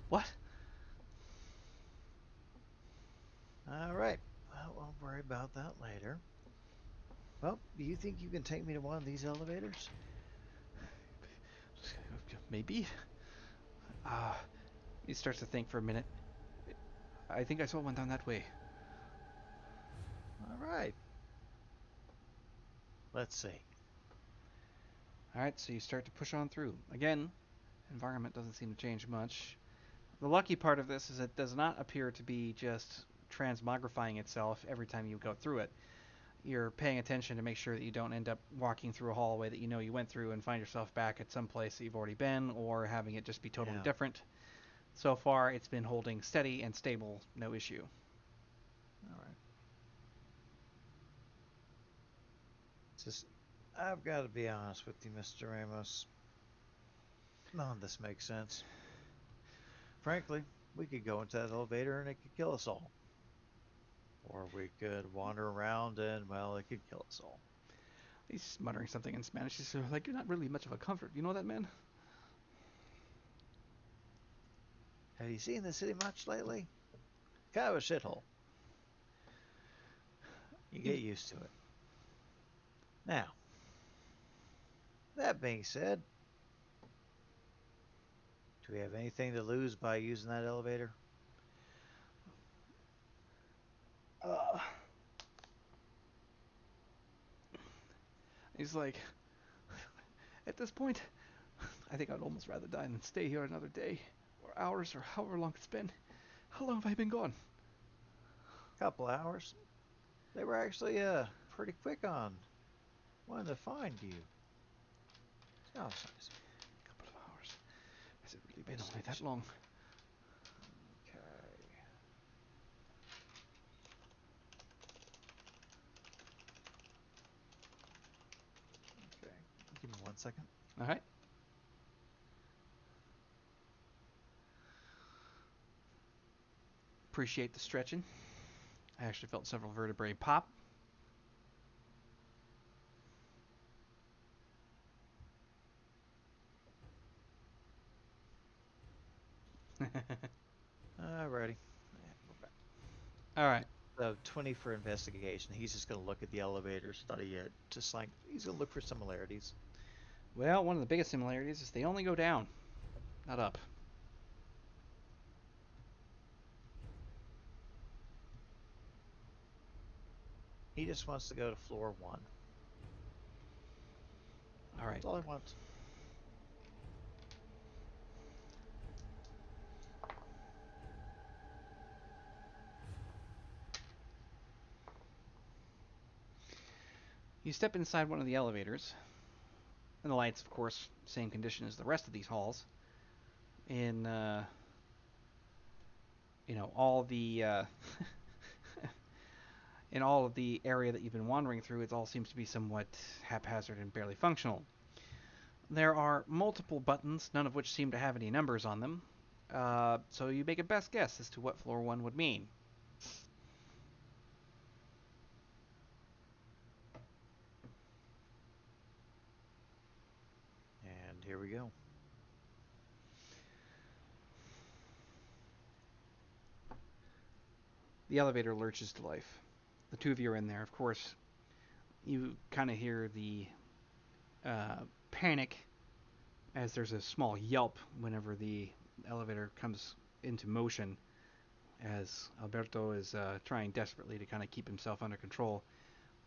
what?
All right. Well, we'll worry about that later. Well, do you think you can take me to one of these elevators?
Maybe. Uh, he starts to think for a minute. I think I saw one down that way.
All right. Let's see.
Alright, so you start to push on through. Again, environment doesn't seem to change much. The lucky part of this is it does not appear to be just transmogrifying itself every time you go through it. You're paying attention to make sure that you don't end up walking through a hallway that you know you went through and find yourself back at some place that you've already been, or having it just be totally
Yeah.
different. So far, it's been holding steady and stable, no issue.
All right. Just, I've got to be honest with you, Mr. Ramos. None of this makes sense. Frankly, we could go into that elevator and it could kill us all. Or we could wander around and, well, it could kill us all.
He's muttering something in Spanish. He's sort of like, you're not really much of a comfort. You know that, man?
Have you seen the city much lately? Kind of a shithole. You get used to it. Now, that being said, do we have anything to lose by using that elevator?
Uh, he's like, at this point, I think I'd almost rather die than stay here another day, or hours, or however long it's been. How long have I been gone?
Couple hours. They were actually pretty quick on wanting to find you. Sounds nice.
A couple of hours. Has it really been
Let's
only
see.
that long?
Okay. Okay. Give me 1 second.
All right. Appreciate the stretching. I actually felt several vertebrae pop.
Alrighty. Yeah, we're back.
All right.
So 20 for investigation. He's just gonna look at the elevator, study it, just like he's gonna look for similarities.
Well, one of the biggest similarities is they only go down, not up.
He just wants to go to floor 1.
All right.
That's all he wants.
You step inside one of the elevators, and the lights, of course, same condition as the rest of these halls. In all the in all of the area that you've been wandering through, it all seems to be somewhat haphazard and barely functional. There are multiple buttons, none of which seem to have any numbers on them. So you make a best guess as to what floor 1 would mean.
And here we go.
The elevator lurches to life. The two of you are in there. Of course, you kind of hear the panic as there's a small yelp whenever the elevator comes into motion, as Alberto is trying desperately to kind of keep himself under control.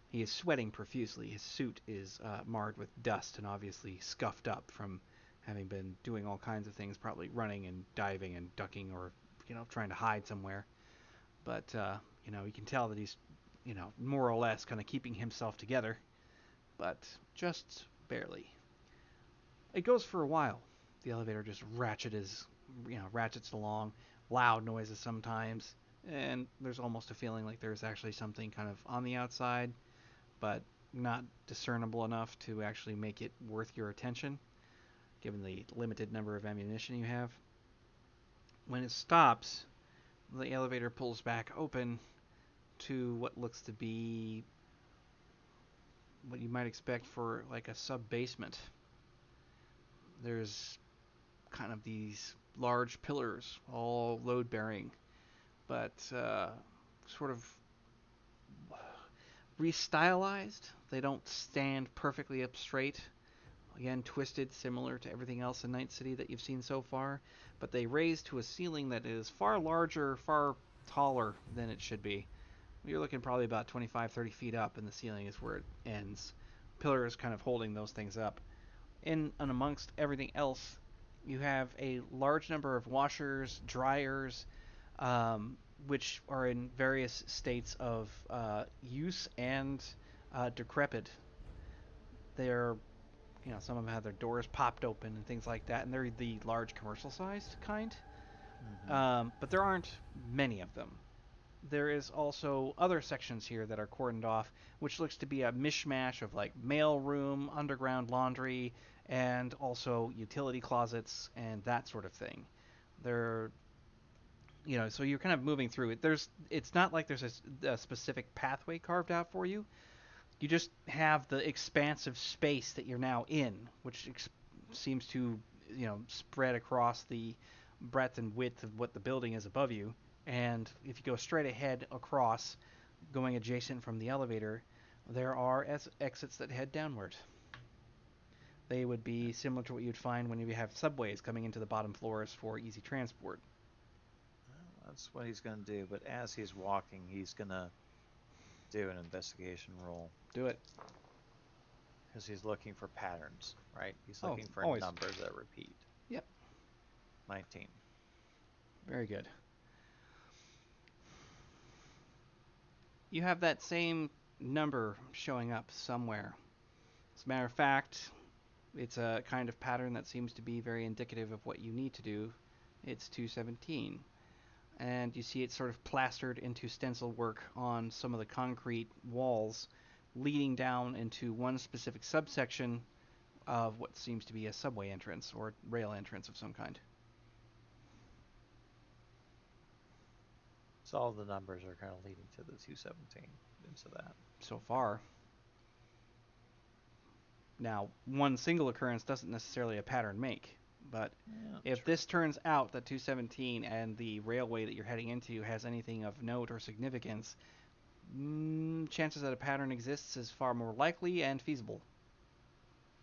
He is sweating profusely. His suit is marred with dust and obviously scuffed up from having been doing all kinds of things, probably running and diving and ducking, or trying to hide somewhere. But you can tell that he's more or less kind of keeping himself together, but just barely. It goes for a while. The elevator just ratchets along, loud noises sometimes, and there's almost a feeling like there's actually something kind of on the outside, but not discernible enough to actually make it worth your attention, given the limited number of ammunition you have. When it stops, the elevator pulls back open to what looks to be what you might expect for like a sub basement. There's kind of these large pillars, all load bearing, but sort of restylized. They don't stand perfectly up straight. Again, twisted, similar to everything else in Night City that you've seen so far, but they raise to a ceiling that is far larger, far taller than it should be. You're looking probably about 25, 30 feet up, and the ceiling is where it ends. Pillars kind of holding those things up. In and amongst everything else, you have a large number of washers, dryers, which are in various states of use and decrepit. They're, some of them have their doors popped open and things like that, and they're the large commercial-sized kind.
Mm-hmm.
But there aren't many of them. There is also other sections here that are cordoned off, which looks to be a mishmash of like mail room, underground laundry, and also utility closets and that sort of thing. They're, so you're kind of moving through it. It's not like there's a specific pathway carved out for you. You just have the expansive space that you're now in, which seems to, spread across the breadth and width of what the building is above you. And if you go straight ahead across, going adjacent from the elevator, There are exits that head downward. They would be similar to what you'd find when you have subways coming into the bottom floors for easy transport.
Well, that's what he's going to do. But as he's walking, he's going to do an investigation roll
Do it.
because he's looking for patterns, right? He's
Oh,
looking for
always.
numbers that repeat.
Yep.
19.
Very good. You have that same number showing up somewhere. As a matter of fact, it's a kind of pattern that seems to be very indicative of what you need to do. It's 217. And you see it sort of plastered into stencil work on some of the concrete walls, leading down into one specific subsection of what seems to be a subway entrance or rail entrance of some kind.
So all the numbers are kind of leading to the 217 into that.
So far. Now, one single occurrence doesn't necessarily a pattern make, but
Yeah,
if
true.
this turns out that 217 and the railway that you're heading into has anything of note or significance, chances that a pattern exists is far more likely and feasible.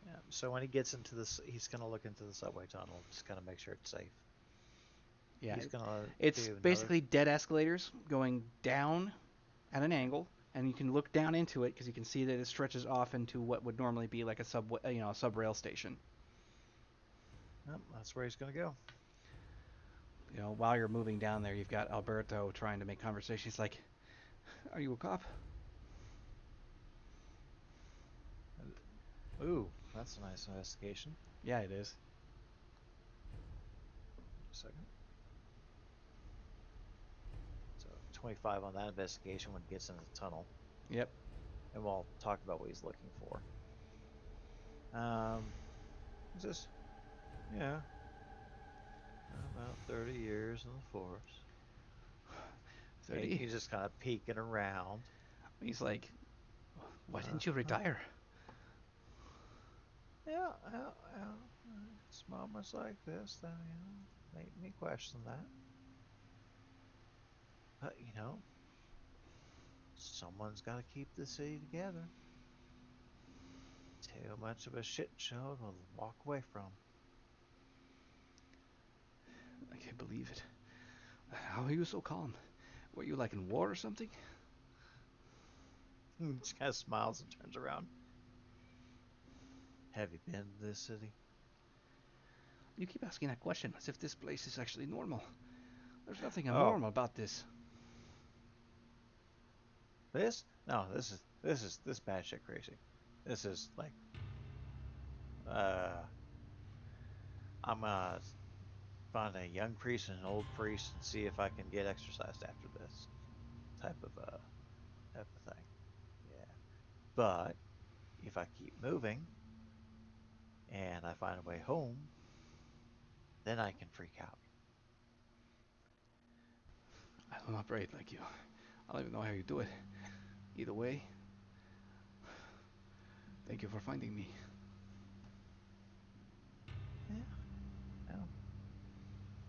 Yeah. So when he gets into this, he's going to look into the subway tunnel, just kind of make sure it's safe.
Yeah,
He's going to
it's
do another.
basically dead escalators going down at an angle, and you can look down into it because you can see that it stretches off into what would normally be like a subway, a sub-rail station.
Yep, that's where he's going to go.
While you're moving down there, you've got Alberto trying to make conversation. He's like, "Are you a cop?"
Ooh, that's a nice investigation.
Yeah, it is.
A second. So 25 on that investigation when he gets into the tunnel,
Yep.
and we'll talk about what he's looking for. Is this? Yeah, about 30 years in the force.
30.
He's just kind of peeking around.
He's like, "Why
Uh,
didn't you
uh,
retire?"
yeah, it's moments like this that make me question that. But someone's got to keep the city together. Too much of a shit show to walk away from.
I can't believe it. How are you so calm? Were you like in war or something?
He just kind of smiles and turns around. Have you been to this city?
You keep asking that question as if this place is actually normal. There's nothing
Oh,
abnormal about this.
this? No, this bad shit crazy. This is like, uh, I'm gonna find a young priest and an old priest and see if I can get exercised after this type of thing. Yeah, but if I keep moving and I find a way home, then I can freak out.
I don't operate like you. I don't even know how you do it. Either way, thank you for finding me.
Yeah, well,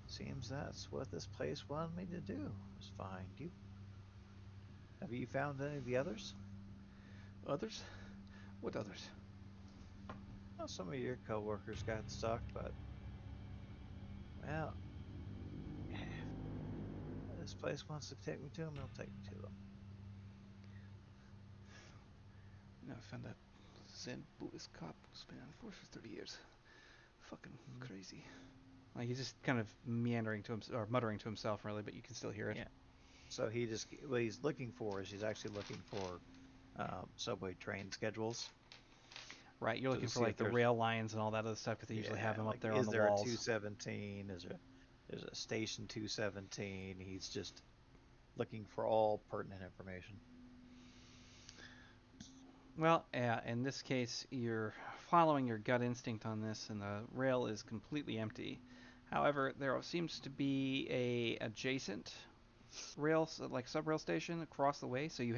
seems that's what this place wanted me to do, was find you. Have you found any of the others?
Others? What others?
Well, some of your coworkers got stuck, but well, if this place wants to take me to them, it'll take me to them.
I found that Zen Buddhist cop who's been on the force for 30 years. Fucking
Mm.
crazy. Like he's just kind of meandering to himself, or muttering to himself, really, but you can still hear it.
Yeah. So he just what he's looking for is he's actually looking for subway train schedules.
Right, you're
So to
looking for
see
like
if
the
there's
rail lines and all that other stuff because they usually have
yeah,
them up
like
there on
is
the
there a
walls.
217? There's a station 217? He's just looking for all pertinent information.
Well, yeah, in this case, you're following your gut instinct on this, and the rail is completely empty. However, there seems to be a adjacent rail, like sub-rail station across the way. So you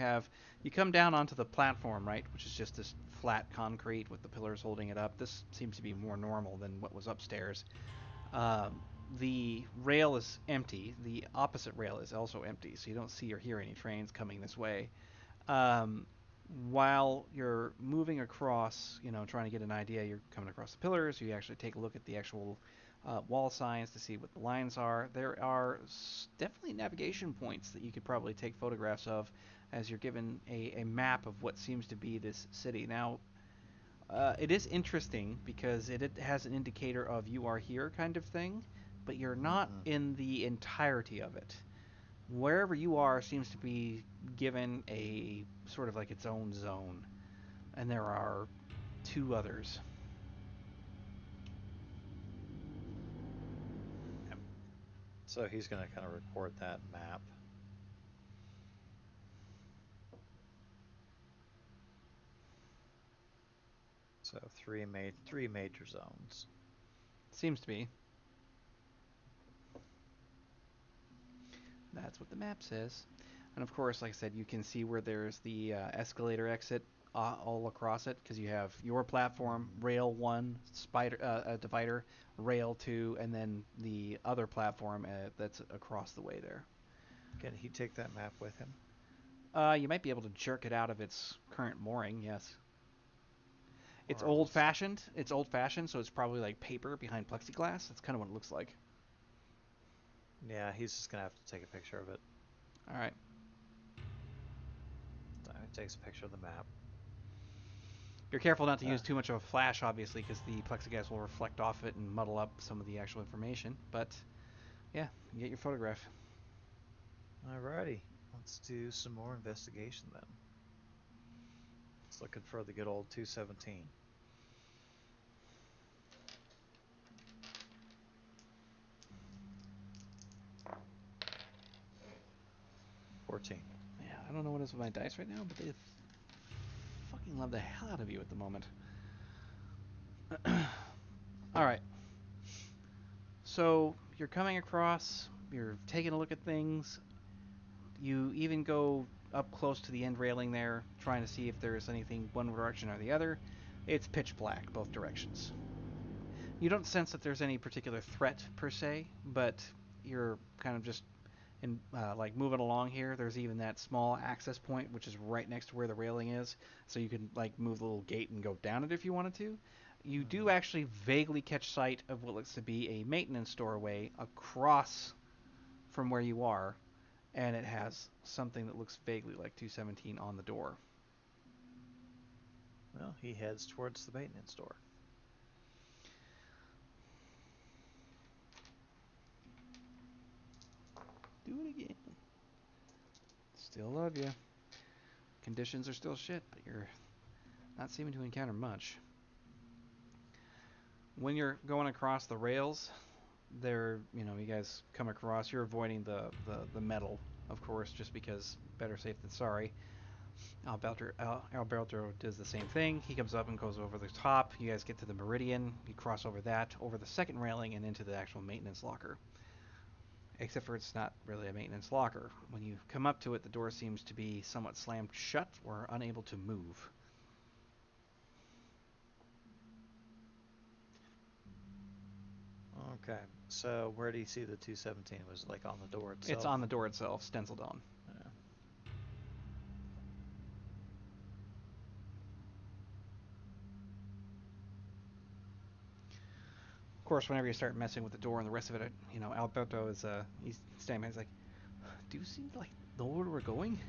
come down onto the platform, right, which is just this flat concrete with the pillars holding it up. This seems to be more normal than what was upstairs. Um, the rail is empty. The opposite rail is also empty, so you don't see or hear any trains coming this way. Um, while you're moving across, trying to get an idea, you're coming across the pillars. You actually take a look at the actual wall signs to see what the lines are. There are definitely navigation points that you could probably take photographs of as you're given a map of what seems to be this city. Now, it is interesting because it has an indicator of you are here kind of thing, but you're not
Mm-hmm.
in the entirety of it. Wherever you are seems to be given a sort of like its own zone, and there are two others.
Yep. So he's going to kind of record that map. So three major zones.
Seems to be. That's what the map says. And of course, like I said, you can see where there's the escalator exit all across it because you have your platform,
Mm-hmm.
rail one, spider divider, rail two, and then the other platform that's across the way there.
Can he take that map with him?
You might be able to jerk it out of its current mooring. Yes, it's
Or
old
let's see.
fashioned. It's old fashioned, so it's probably like paper behind plexiglass. That's kind of what it looks like.
Yeah, he's just going to have to take a picture of it.
All right.
So he takes a picture of the map.
You're careful not to
Uh,
use too much of a flash, obviously, because the plexiglass will reflect off it and muddle up some of the actual information. But yeah, you get your photograph.
Alrighty. Let's do some more investigation then. It's looking for the good old 217. 14.
Yeah, I don't know what is with my dice right now, but they fucking love the hell out of you at the moment. All right. So you're coming across. You're taking a look at things. You even go up close to the end railing there, trying to see if there's anything one direction or the other. It's pitch black both directions. You don't sense that there's any particular threat per se, but you're kind of just like moving along here. There's even that small access point which is right next to where the railing is, so you can like move the little gate and go down it if you wanted to. You do
Mm-hmm.
actually vaguely catch sight of what looks to be a maintenance doorway across from where you are, and it has something that looks vaguely like 217 on the door.
Well, he heads towards the maintenance door.
Do it again. Still love you. Conditions are still shit, but you're not seeming to encounter much. When you're going across the rails, you guys come across, you're avoiding the metal, of course, just because better safe than sorry. Alberto does the same thing. He comes up and goes over the top. You guys get to the meridian. You cross over that, over the second railing, and into the actual maintenance locker. Except for it's not really a maintenance locker. When you come up to it, the door seems to be somewhat slammed shut or unable to move.
Okay. So where do you see the 217? Was it like on the door
It's
itself?
on the door itself, stenciled on.
Yeah.
Of course, whenever you start messing with the door and the rest of it, Alberto is he's standing there. He's like, "Do you seem to like know where we're going?"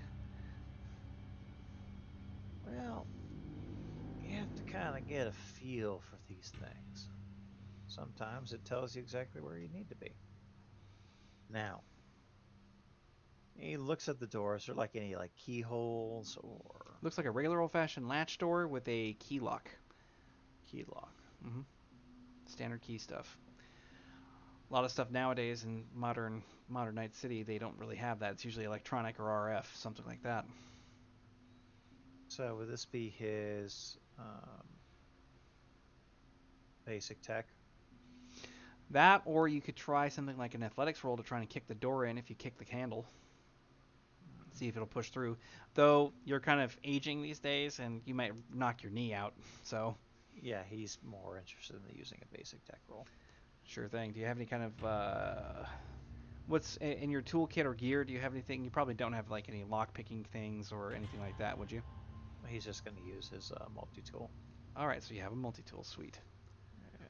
Well, you have to kind of get a feel for these things. Sometimes it tells you exactly where you need to be. Now, he looks at the door. Is there like any like keyholes or
Looks like a regular old-fashioned latch door with a key lock.
key lock?
hmm Standard key stuff. A lot of stuff nowadays in modern Night City, they don't really have that. It's usually electronic or RF, something like that.
So would this be his basic tech?
That, or you could try something like an athletics roll to try and kick the door in if you kick the handle. See if it'll push through. Though you're kind of aging these days, and you might knock your knee out. So,
Yeah, he's more interested in using a basic tech roll.
sure thing. Do you have any kind of what's in your toolkit or gear? Do you have anything? You probably don't have like any lock picking things or anything like that, would you?
He's just going to use his multi-tool.
All right, so you have a multi-tool. Sweet.
Yeah.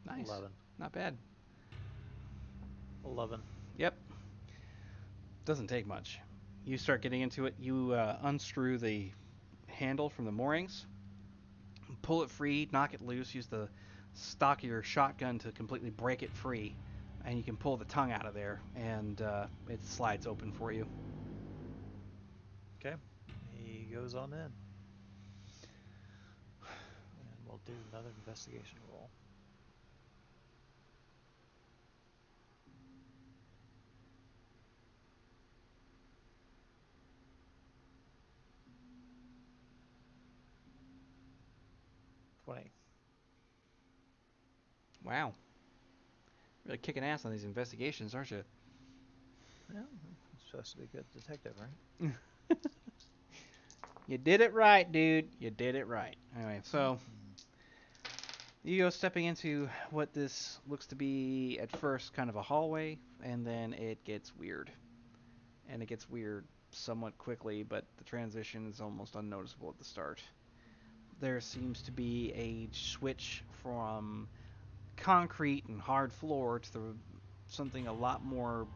Nine.
Nice.
11.
Not bad.
11.
Yep. Doesn't take much. You start getting into it. You unscrew the handle from the moorings, pull it free, knock it loose, use the stock of your shotgun to completely break it free, and you can pull the tongue out of there, and it slides open for you.
Okay. He goes on in. And we'll do another investigation roll.
Wow. Really kicking ass on these investigations, aren't you?
Yeah, I'm supposed to be a good detective, right?
You did it right, dude. You did it right. Anyway, so you go stepping into what this looks to be at first kind of a hallway, and then it gets weird. And it gets weird somewhat quickly, but the transition is almost unnoticeable at the start. There seems to be a switch from concrete and hard floor to something a lot more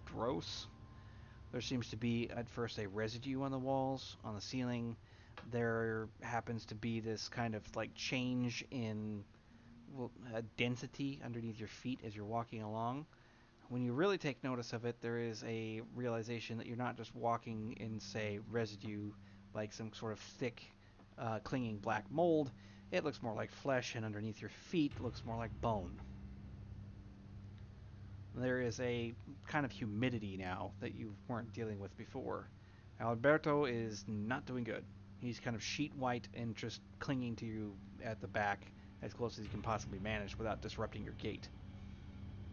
gross. There seems to be at first a residue on the walls, on the ceiling. There happens to be this kind of like change in density underneath your feet as you're walking along. When you really take notice of it, there is a realization that you're not just walking in, say, residue like some sort of thick, clinging black mold. It looks more like flesh, and underneath your feet looks more like bone. There is a kind of humidity now that you weren't dealing with before. Alberto is not doing good. He's kind of sheet white and just clinging to you at the back as close as he can possibly manage without disrupting your gait.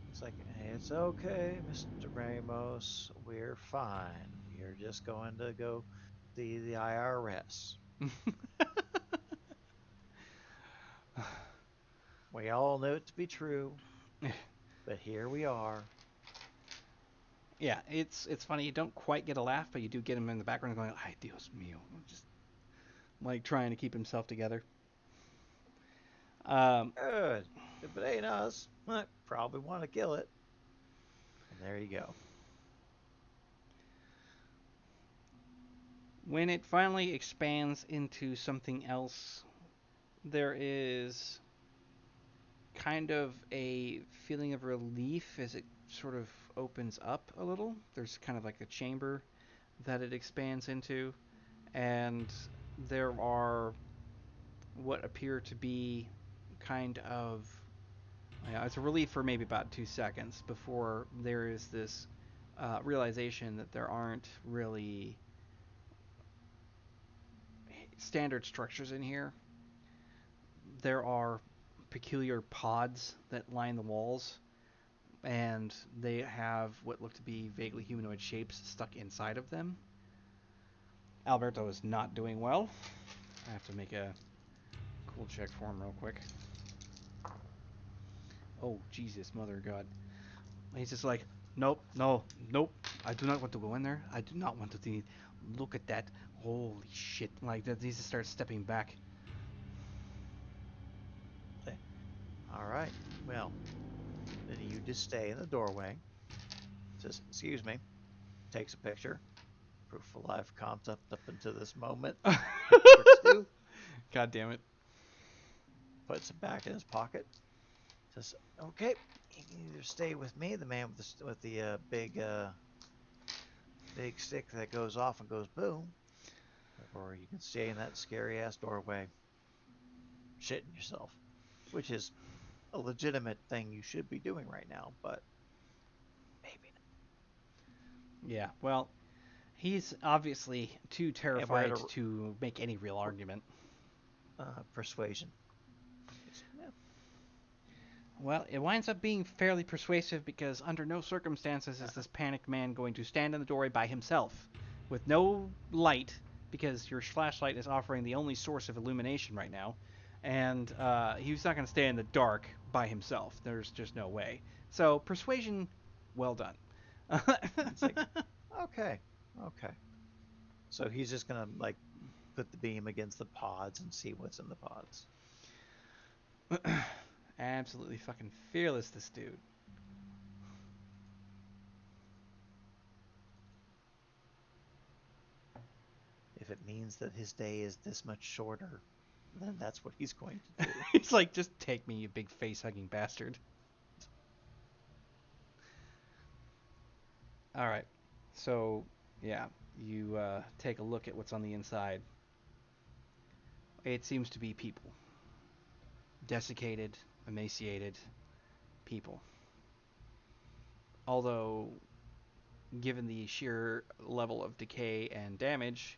It's like, hey, it's okay, Mr. Ramos. We're fine. You're just going to go see the IRS. We all know it to be true, but here we are.
Yeah, it's funny. You don't quite get a laugh, but you do get him in the background going, "Ay, Dios mío," just like trying to keep himself together. Um,
Good. If it ain't us, I probably want to kill it. And there you go.
when it finally expands into something else, there is kind of a feeling of relief as it sort of opens up a little. There's kind of like a chamber that it expands into, and there are what appear to be kind of it's a relief for maybe about 2 seconds before there is this realization that there aren't really standard structures in here. There are peculiar pods that line the walls, and they have what look to be vaguely humanoid shapes stuck inside of them. Alberto is not doing well. I have to make a cool check for him real quick. Oh, Jesus, Mother of God. He's just like, nope, no, nope. I do not want to go in there. I do not want to look at that. Holy shit. Like, that, he just starts stepping back.
All right. Well, then you just stay in the doorway. Says, excuse me. Takes a picture. Proof of life concept up into this moment. For two.
God damn it.
Puts it back in his pocket. Says, okay, you can either stay with me, the man with the big stick that goes off and goes boom, or you can stay in that scary ass doorway, shitting yourself, which is a legitimate thing you should be doing right now, but maybe
Yeah, well, he's obviously too
not. And we're at
terrified to make any real argument.
a persuasion. Yeah.
Well, it winds up being fairly persuasive because under no circumstances is this panicked man going to stand in the doorway by himself with no light because your flashlight is offering the only source of illumination right now, and he's not going to stay in the dark by himself. There's just no way. So persuasion, well done.
It's like, okay, okay. So he's just gonna like put the beam against the pods and see what's in the pods.
Absolutely fucking fearless, this dude.
If it means that his day is this much shorter, then that's what he's going to do.
He's like, just take me, you big face hugging bastard. All right. So, yeah, you take a look at what's on the inside. It seems to be people. Desiccated, emaciated people. Although, given the sheer level of decay and damage,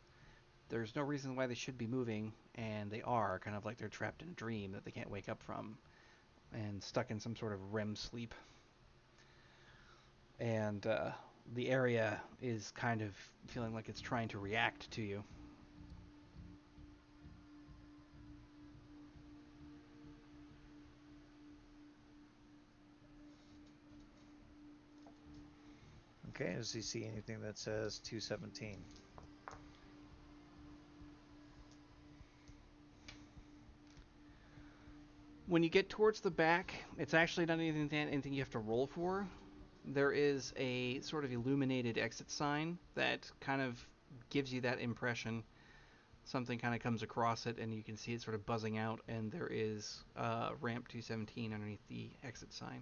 there's no reason why they should be moving, and they are, kind of like they're trapped in a dream that they can't wake up from, and stuck in some sort of REM sleep. And the area is kind of feeling like it's trying to react to you.
Okay, does he see anything that says 217?
When you get towards the back, it's actually not anything you have to roll for. There is a sort of illuminated exit sign that kind of gives you that impression. Something kind of comes across it, and you can see it sort of buzzing out, and there is ramp 217 underneath the exit sign.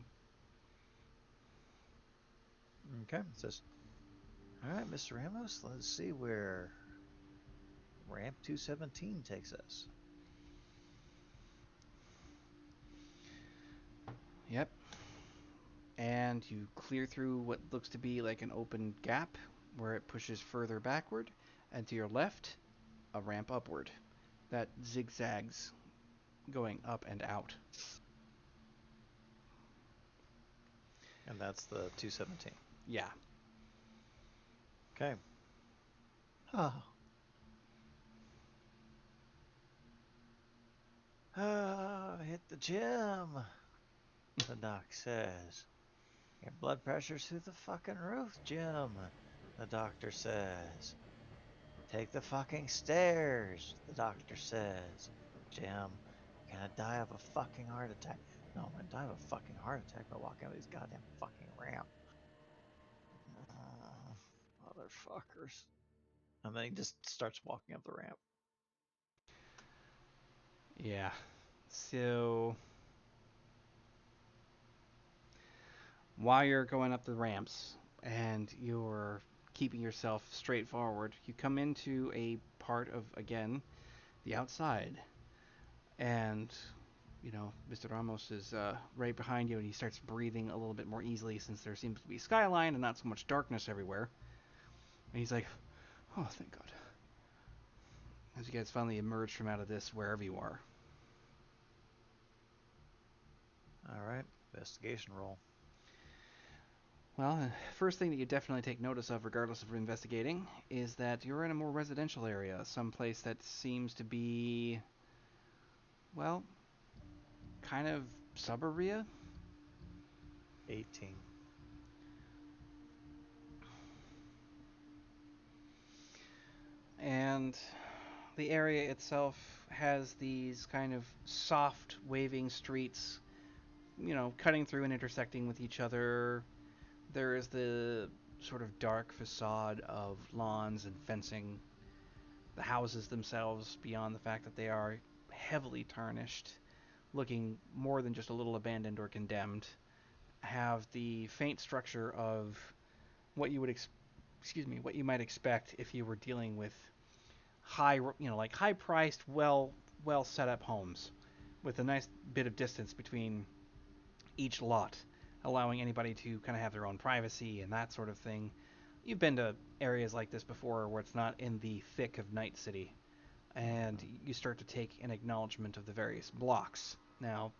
Okay, it says, all right, Mr. Ramos, let's see where ramp 217 takes us.
Yep. And you clear through what looks to be like an open gap where it pushes further backward, and to your left, a ramp upward that zigzags going up and out.
And that's the 217.
Yeah.
Okay. Oh. Hit the gym, the doc says. Your blood pressure's through the fucking roof, Jim, the doctor says. Take the fucking stairs, the doctor says. Jim, you're gonna die of a fucking heart attack. No, I'm gonna die of a fucking heart attack by walking up these goddamn fucking ramp. Motherfuckers. And then he just starts walking up the ramp.
Yeah. So while you're going up the ramps and you're keeping yourself straight forward, you come into a part of, again, the outside. And, Mr. Ramos is right behind you, and he starts breathing a little bit more easily since there seems to be skyline and not so much darkness everywhere. And he's like, oh, thank God. As you guys finally emerge from out of this, wherever you are.
Alright, investigation roll.
Well, first thing that you definitely take notice of, regardless of investigating, is that you're in a more residential area, someplace that seems to be, well, kind of suburbia.
18.
And the area itself has these kind of soft, waving streets, cutting through and intersecting with each other. There is the sort of dark facade of lawns and fencing. The houses themselves, beyond the fact that they are heavily tarnished, looking more than just a little abandoned or condemned, have the faint structure of what you would what you might expect if you were dealing with like high priced, well set up homes with a nice bit of distance between each lot, allowing anybody to kind of have their own privacy and that sort of thing. You've been to areas like this before where it's not in the thick of Night City, and you start to take an acknowledgement of the various blocks. Now,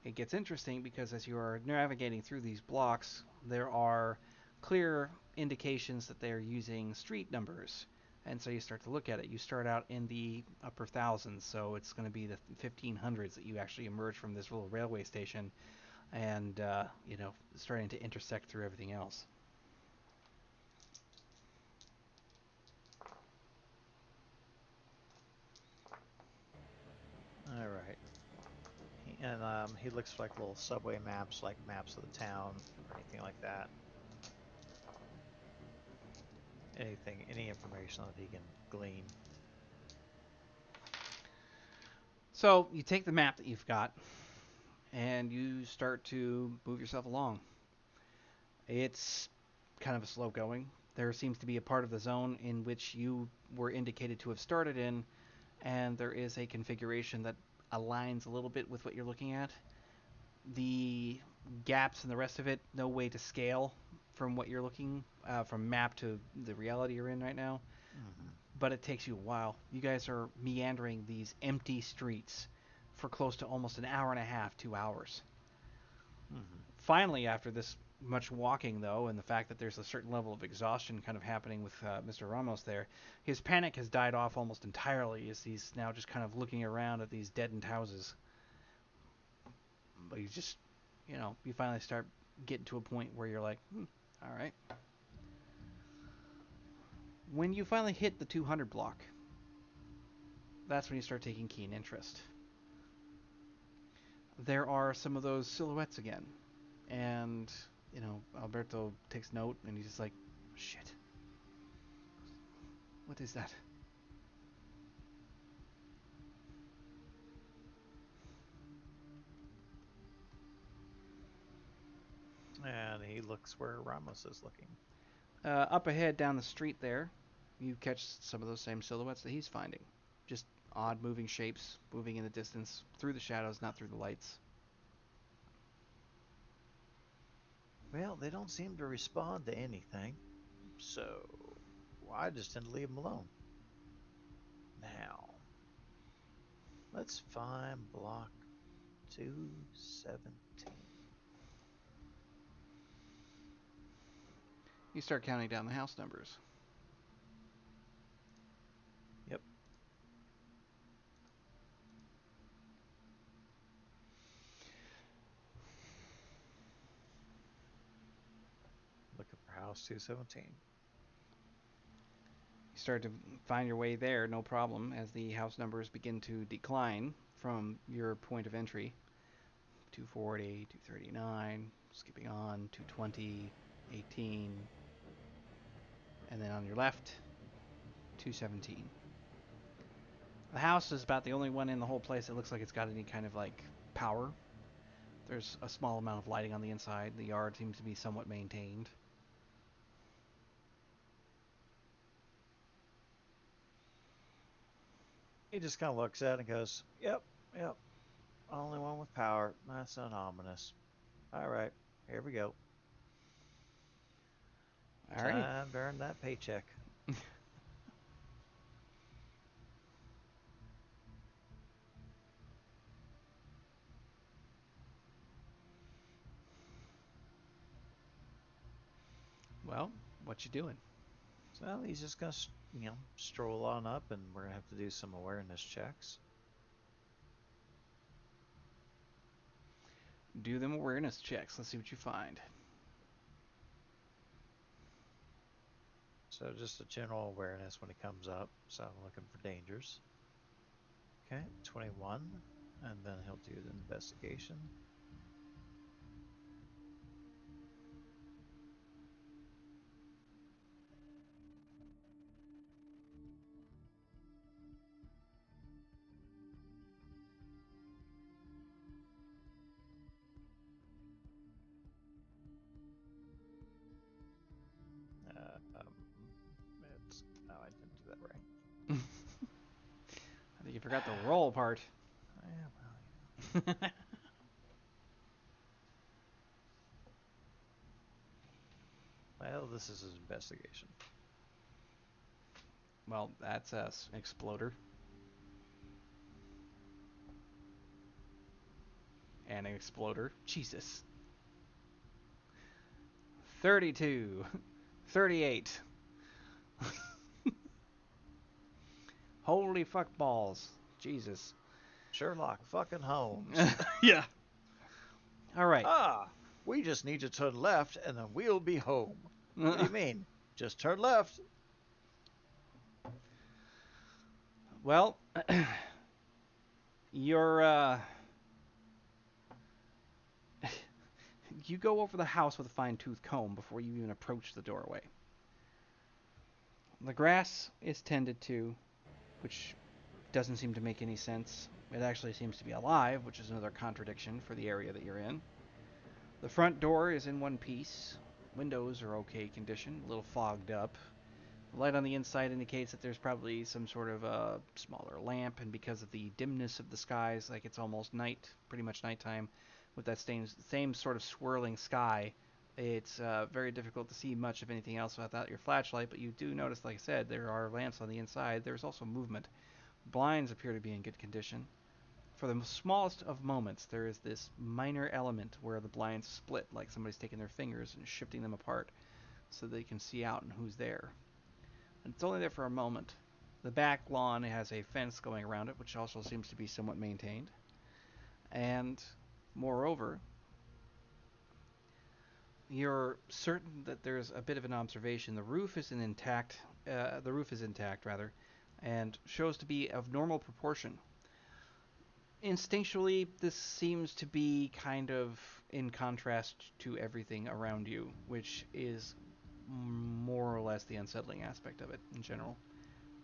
it gets interesting because as you are navigating through these blocks, there are clear indications that they are using street numbers And so you start to look at it. You start out in the upper thousands, so it's going to be the 1500s that you actually emerge from this little railway station, and starting to intersect through everything else.
All right. And he looks for like little subway maps, like maps of the town or anything like that. Anything, any information that he can glean.
So you take the map that you've got, and you start to move yourself along. It's kind of a slow going. There seems to be a part of the zone in which you were indicated to have started in, and there is a configuration that aligns a little bit with what you're looking at. The gaps and the rest of it, no way to scale from what you're looking from map to the reality you're in right now.
Mm-hmm.
But it takes you a while. You guys are meandering these empty streets for close to almost an hour and a half, 2 hours.
Mm-hmm.
Finally, after this much walking, though, and the fact that there's a certain level of exhaustion kind of happening with Mr. Ramos there, his panic has died off almost entirely as he's now just kind of looking around at these deadened houses. But he's just, you finally start getting to a point where you're like, all right. When you finally hit the 200 block, that's when you start taking keen interest. There are some of those silhouettes again. And, Alberto takes note and he's just like, shit. What is that?
And he looks where Ramos is looking.
Up ahead down the street there, you catch some of those same silhouettes that he's finding. Just odd moving shapes, moving in the distance, through the shadows, not through the lights.
Well, they don't seem to respond to anything, so I just tend to leave them alone. Now, let's find block 217.
You start counting down the house numbers.
Yep. Looking for house 217.
You start to find your way there, no problem, as the house numbers begin to decline from your point of entry. 240, 239, skipping on, 220, 18, and then on your left, 217. The house is about the only one in the whole place that looks like it's got any kind of like power. There's a small amount of lighting on the inside. The yard seems to be somewhat maintained.
He just kind of looks at it and goes, "Yep, yep, only one with power. That's not ominous. All right, here we go.
All right.
Time to earn that paycheck."
Well, what you doing?
So he's just gonna, stroll on up, and we're gonna have to do some awareness checks.
Do them awareness checks. Let's see what you find.
So just a general awareness when he comes up. So I'm looking for dangers. Okay, 21, and then he'll do the investigation. It's I didn't do that right.
I think you forgot the roll part.
Yeah, well, this is his investigation.
Well, that's a exploder. And an exploder. Jesus. 32. 38. Holy fuck balls. Jesus.
Sherlock fucking Holmes.
Yeah. All right.
Ah, we just need to turn left and then we'll be home. What do you mean? Just turn left.
Well, you're you go over the house with a fine-tooth comb before you even approach the doorway. The grass is tended to, which doesn't seem to make any sense. It actually seems to be alive, which is another contradiction for the area that you're in. The front door is in one piece. Windows are okay condition, a little fogged up. The light on the inside indicates that there's probably some sort of a smaller lamp, and because of the dimness of the skies, like it's almost night, pretty much nighttime, with that same sort of swirling sky, it's very difficult to see much of anything else without your flashlight, but you do notice, like I said, there are lamps on the inside. There's also movement. Blinds appear to be in good condition. For the smallest of moments, there is this minor element where the blinds split, like somebody's taking their fingers and shifting them apart so they can see out and who's there. And it's only there for a moment. The back lawn has a fence going around it, which also seems to be somewhat maintained. And moreover, you're certain that there's a bit of an observation. The roof is intact. The roof is intact, rather, and shows to be of normal proportion. Instinctually, this seems to be kind of in contrast to everything around you, which is more or less the unsettling aspect of it in general.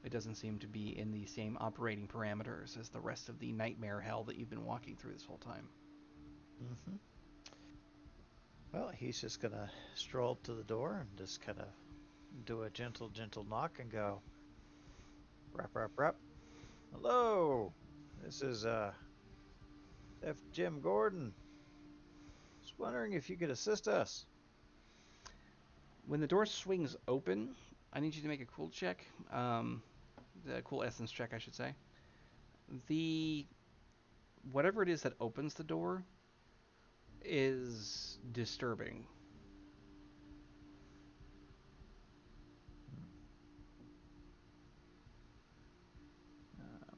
It doesn't seem to be in the same operating parameters as the rest of the nightmare hell that you've been walking through this whole time.
Mm-hmm. Well, he's just gonna stroll up to the door and just kind of do a gentle knock and go, rap, rap, rap. Hello, this is F. Jim Gordon. Just wondering if you could assist us.
When the door swings open, I need you to make a cool check. The cool essence check, I should say. The whatever it is that opens the door is disturbing.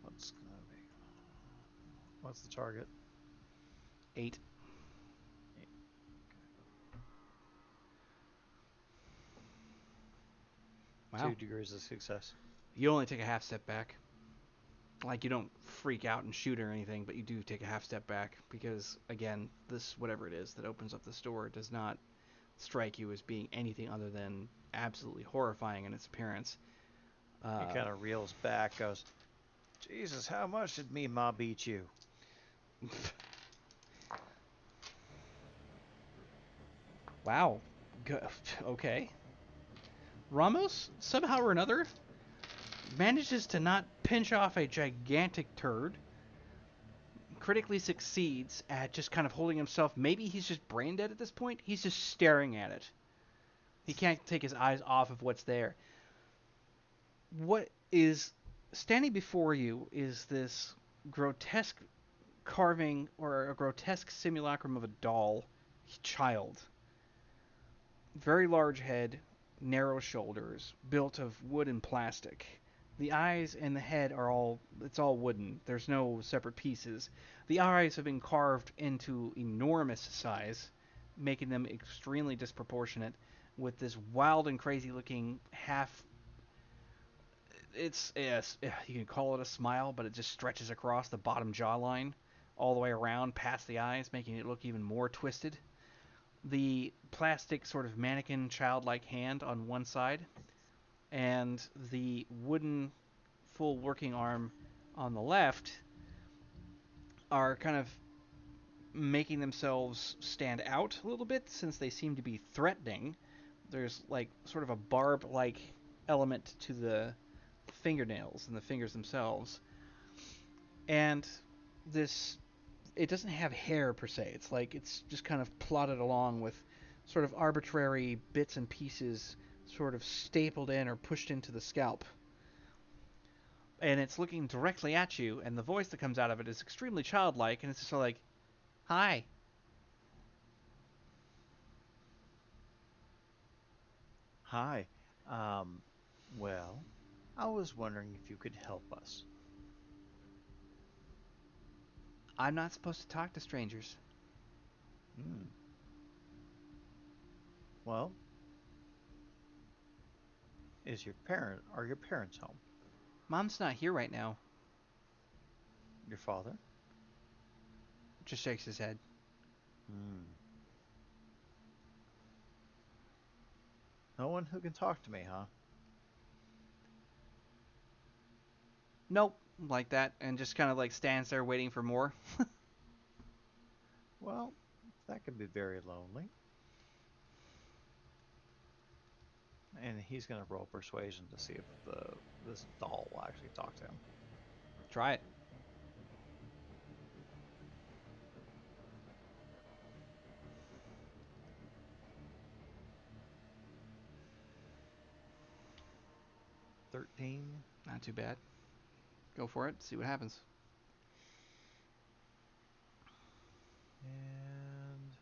What's gonna be? What's the target?
8. Wow.
2 degrees of success.
You only take a half step back. Like, you don't freak out and shoot or anything, but you do take a half step back because, again, this whatever it is that opens up this door does not strike you as being anything other than absolutely horrifying in its appearance.
He kind of reels back, goes, Jesus, how much did me ma beat you?
Wow. Okay. Ramos, somehow or another, manages to not pinch off a gigantic turd, critically succeeds at just kind of holding himself. Maybe he's just brain dead at this point. He's just staring at it. He can't take his eyes off of what's there. What is standing before you is this grotesque carving or a grotesque simulacrum of a doll child. Very large head, narrow shoulders, built of wood and plastic. The eyes and the head are it's all wooden. There's no separate pieces. The eyes have been carved into enormous size, making them extremely disproportionate with this wild and crazy looking half. Yes, you can call it a smile, but it just stretches across the bottom jawline all the way around past the eyes, making it look even more twisted. The plastic sort of mannequin childlike hand on one side, and the wooden full working arm on the left are kind of making themselves stand out a little bit since they seem to be threatening. There's like sort of a barb-like element to the fingernails and the fingers themselves. And this, it doesn't have hair per se. It's like it's just kind of plotted along with sort of arbitrary bits and pieces sort of stapled in or pushed into the scalp. And it's looking directly at you, and the voice that comes out of it is extremely childlike, and it's just sort of like, "Hi."
Hi. Well, I was wondering if you could help us.
I'm not supposed to talk to strangers.
Hmm. Well, are your parents home?
Mom's not here right now.
Your father?
Just shakes his head.
Hmm. No one who can talk to me, huh?
Nope, like that, and just kind of like stands there waiting for more.
Well, that could be very lonely. And he's gonna roll persuasion to see if this doll will actually talk to him.
Try it.
13.
Not too bad. Go for it. See what happens.
And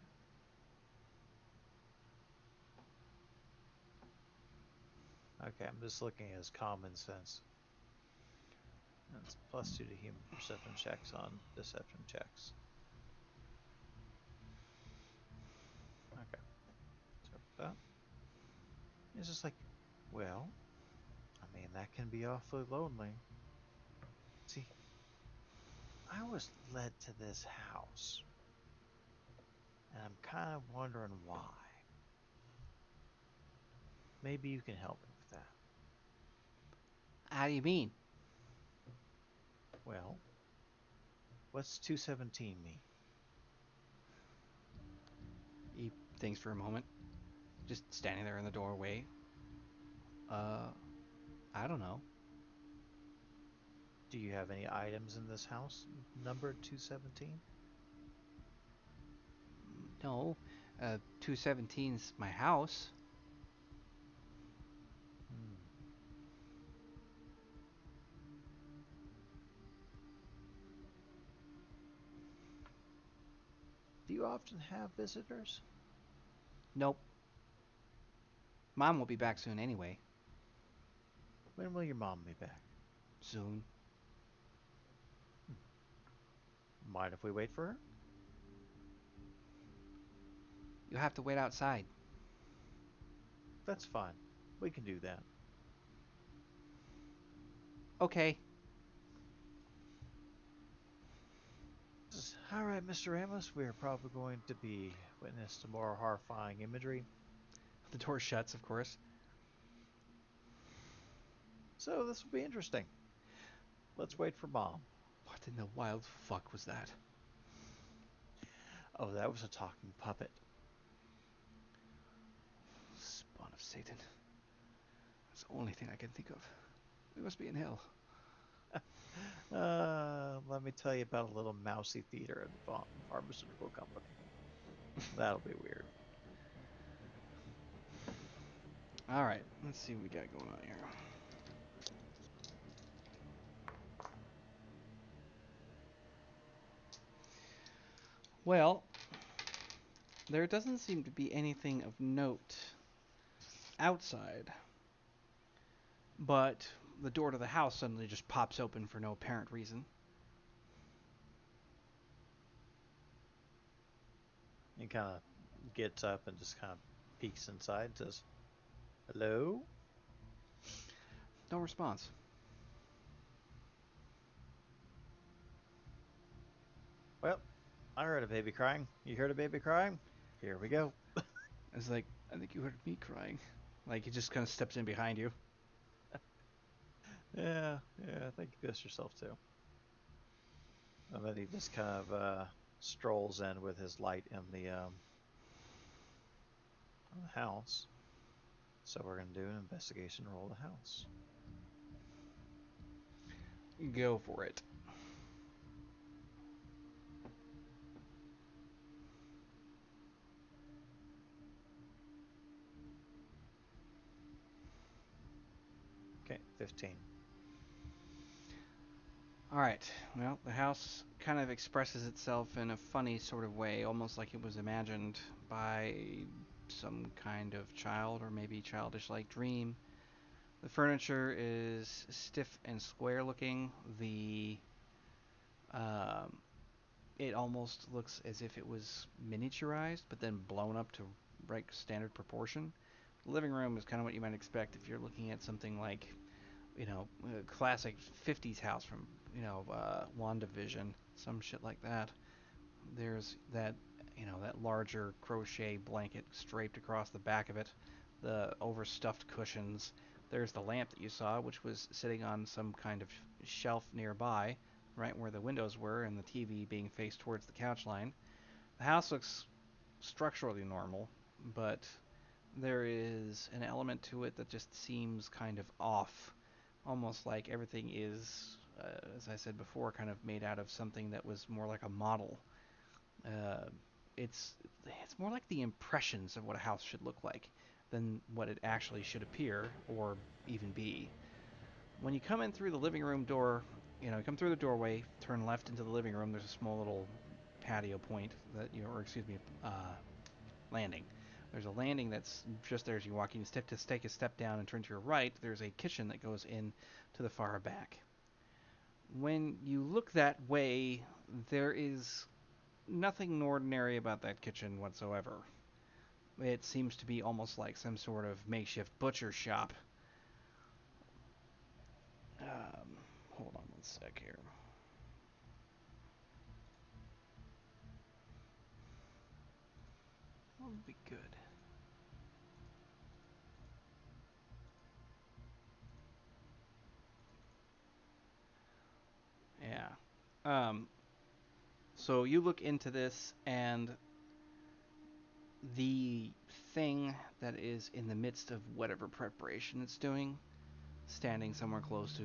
okay, I'm just looking at his common sense. That's +2 to human perception checks on deception checks. Okay, sorry about that. It's just like, well, I mean, that can be awfully lonely. See, I was led to this house, and I'm kind of wondering why. Maybe you can help me with that.
How do you mean?
Well, what's 217 mean?
He thinks for a moment, just standing there in the doorway. Uh, I don't know.
Do you have any items in this house numbered 217?
No. 217's my house.
Hmm. Do you often have visitors?
Nope. Mom will be back soon anyway.
When will your mom be back?
Soon.
Mind if we wait for her?
You'll have to wait outside.
That's fine. We can do that.
Okay.
All right, Mr. Ramos, we are probably going to be witness to more horrifying imagery.
The door shuts, of course.
So this will be interesting. Let's wait for mom.
What in the wild fuck was that?
Oh, that was a talking puppet.
Spawn of Satan. That's the only thing I can think of. We must be in hell.
Let me tell you about a little mousy theater at the pharmaceutical company. That'll be weird.
Alright, let's see what we got going on here. Well, there doesn't seem to be anything of note outside, but the door to the house suddenly just pops open for no apparent reason.
He kind of gets up and just kind of peeks inside and says, "Hello?"
No response.
Well, I heard a baby crying. You heard a baby crying? Here we go.
It's like, I think you heard me crying. Like, he just kind of steps in behind you.
Yeah, I think you pissed yourself too. And then he just kind of strolls in with his light in the house. So we're going to do an investigation roll of the house.
Go for it.
Okay, 15.
Alright, well, the house kind of expresses itself in a funny sort of way, almost like it was imagined by some kind of child or maybe childish like dream. The furniture is stiff and square looking. The um, it almost looks as if it was miniaturized, but then blown up to right standard proportion. The living room is kind of what you might expect if you're looking at something like, a classic 50s house from, WandaVision, some shit like that. There's that larger crochet blanket draped across the back of it, the overstuffed cushions. There's the lamp that you saw, which was sitting on some kind of shelf nearby, right where the windows were, and the TV being faced towards the couch line. The house looks structurally normal, but there is an element to it that just seems kind of off. Almost like everything is, as I said before, kind of made out of something that was more like a model. Uh, it's it's more like the impressions of what a house should look like than what it actually should appear or even be. When you come in through the living room door, you come through the doorway, turn left into the living room. There's a small little patio point that or excuse me, landing. There's a landing that's just there as you walk in. You take a step down and turn to your right. There's a kitchen that goes in to the far back. When you look that way, there is nothing ordinary about that kitchen whatsoever. It seems to be almost like some sort of makeshift butcher shop. Hold on one sec here. That would be good. Yeah. So you look into this, and the thing that is in the midst of whatever preparation it's doing, standing somewhere close to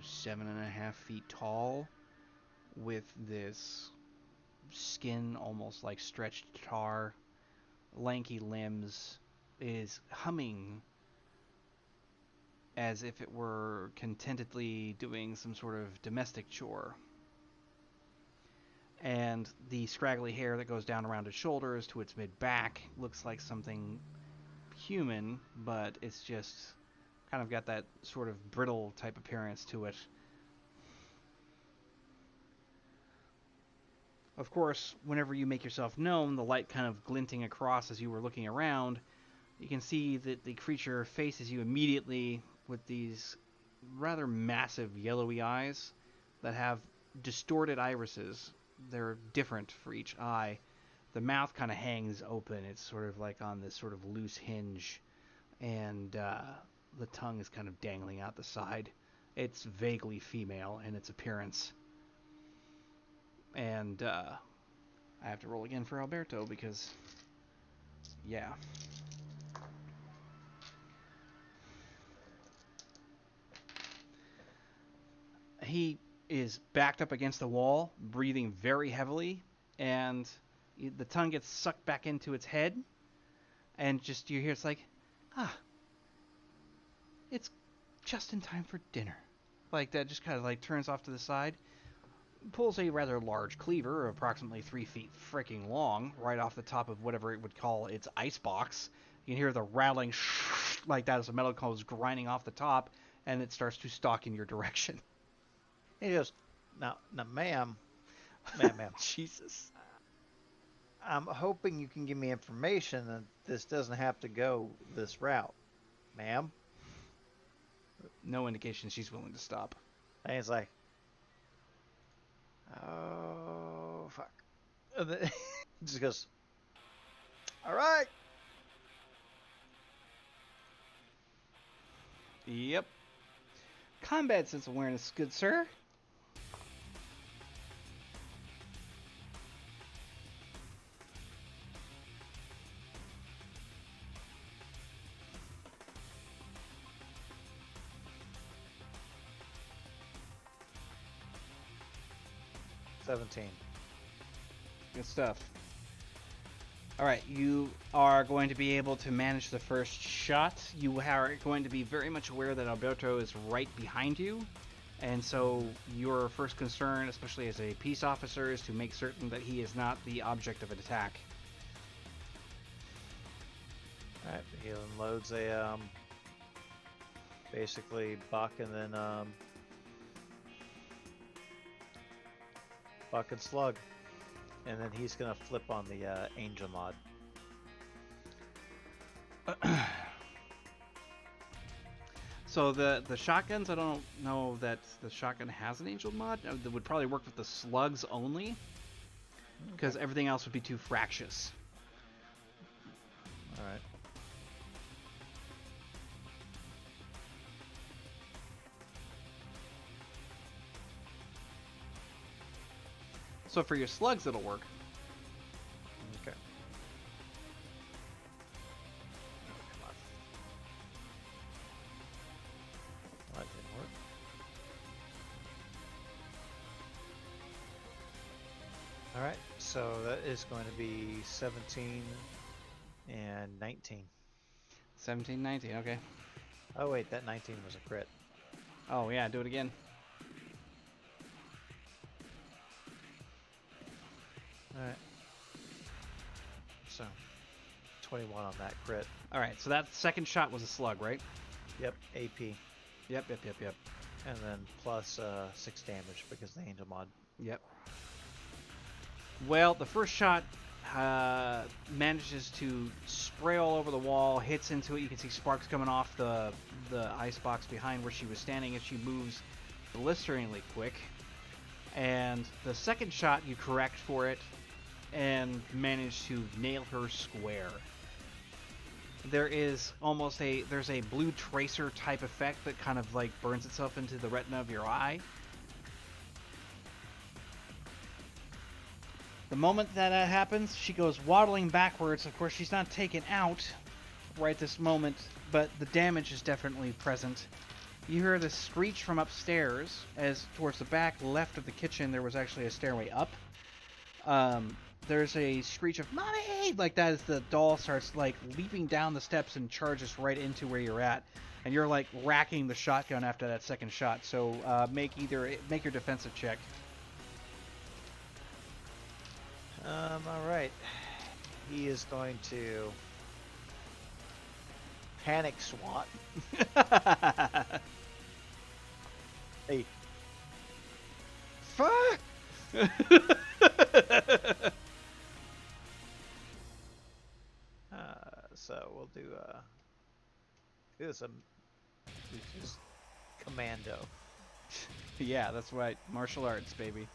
7.5 feet tall, with this skin almost like stretched tar, lanky limbs, is humming as if it were contentedly doing some sort of domestic chore. And the scraggly hair that goes down around its shoulders to its mid back looks like something human, but it's just kind of got that sort of brittle type appearance to it. Of course, whenever you make yourself known, the light kind of glinting across as you were looking around, you can see that the creature faces you immediately with these rather massive yellowy eyes that have distorted irises. They're different for each eye. The mouth kind of hangs open. It's sort of like on this sort of loose hinge, and the tongue is kind of dangling out the side. It's vaguely female in its appearance. And I have to roll again for Alberto because, yeah. He is backed up against the wall, breathing very heavily, and the tongue gets sucked back into its head, and just you hear it's like, ah, it's just in time for dinner. Like that, just kind of like turns off to the side, pulls a rather large cleaver, approximately 3 feet freaking long, right off the top of whatever it would call its ice box. You can hear the rattling like that as the metal comes grinding off the top, and it starts to stalk in your direction.
He goes, now, ma'am.
Jesus.
I'm hoping you can give me information that this doesn't have to go this route, ma'am.
No indication she's willing to stop.
And he's like, oh, fuck. And then he just goes, all right.
Yep. Combat sense awareness, good sir.
"17."
Good stuff. Alright, you are going to be able to manage the first shot. You are going to be very much aware that Alberto is right behind you. And so your first concern, especially as a peace officer, is to make certain that he is not the object of an attack.
All right, he unloads a Basically, Buck and then Buck and Slug, and then he's gonna flip on the Angel mod.
So the shotguns, I don't know that the shotgun has an angel mod. That would probably work with the slugs only, because everything else would be too fractious.
All right.
So for your slugs, it'll work.
Okay. Oh, come on. That didn't work. All right, so that is going to be 17 and 19.
17, 19, okay.
Oh wait, that 19 was a crit.
Oh yeah, do it again.
All right. So 21 on that crit.
All right, so that second shot was a slug, right?
Yep, AP.
Yep.
And then plus 6 damage because of the angel mod.
Yep. Well, the first shot manages to spray all over the wall, hits into it. You can see sparks coming off the ice box behind where she was standing as she moves blisteringly quick. And the second shot, you correct for it and manage to nail her square. There's a blue tracer type effect that kind of like burns itself into the retina of your eye. The moment that happens, she goes waddling backwards. Of course, she's not taken out right this moment, but the damage is definitely present. You hear this screech from upstairs, as towards the back left of the kitchen there was actually a stairway up. There's a screech of "Mommy!" like that as the doll starts like leaping down the steps and charges right into where you're at. And you're like racking the shotgun after that second shot. So make your defensive check.
All right. He is going to panic SWAT. Hey. Fuck! So we'll do some just commando.
Yeah, that's right. Martial arts, baby.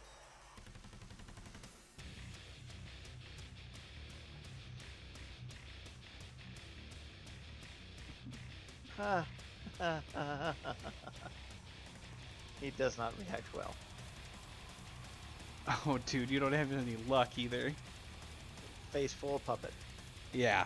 He does not react well.
Oh, dude, you don't have any luck either.
Face full of puppet.
Yeah.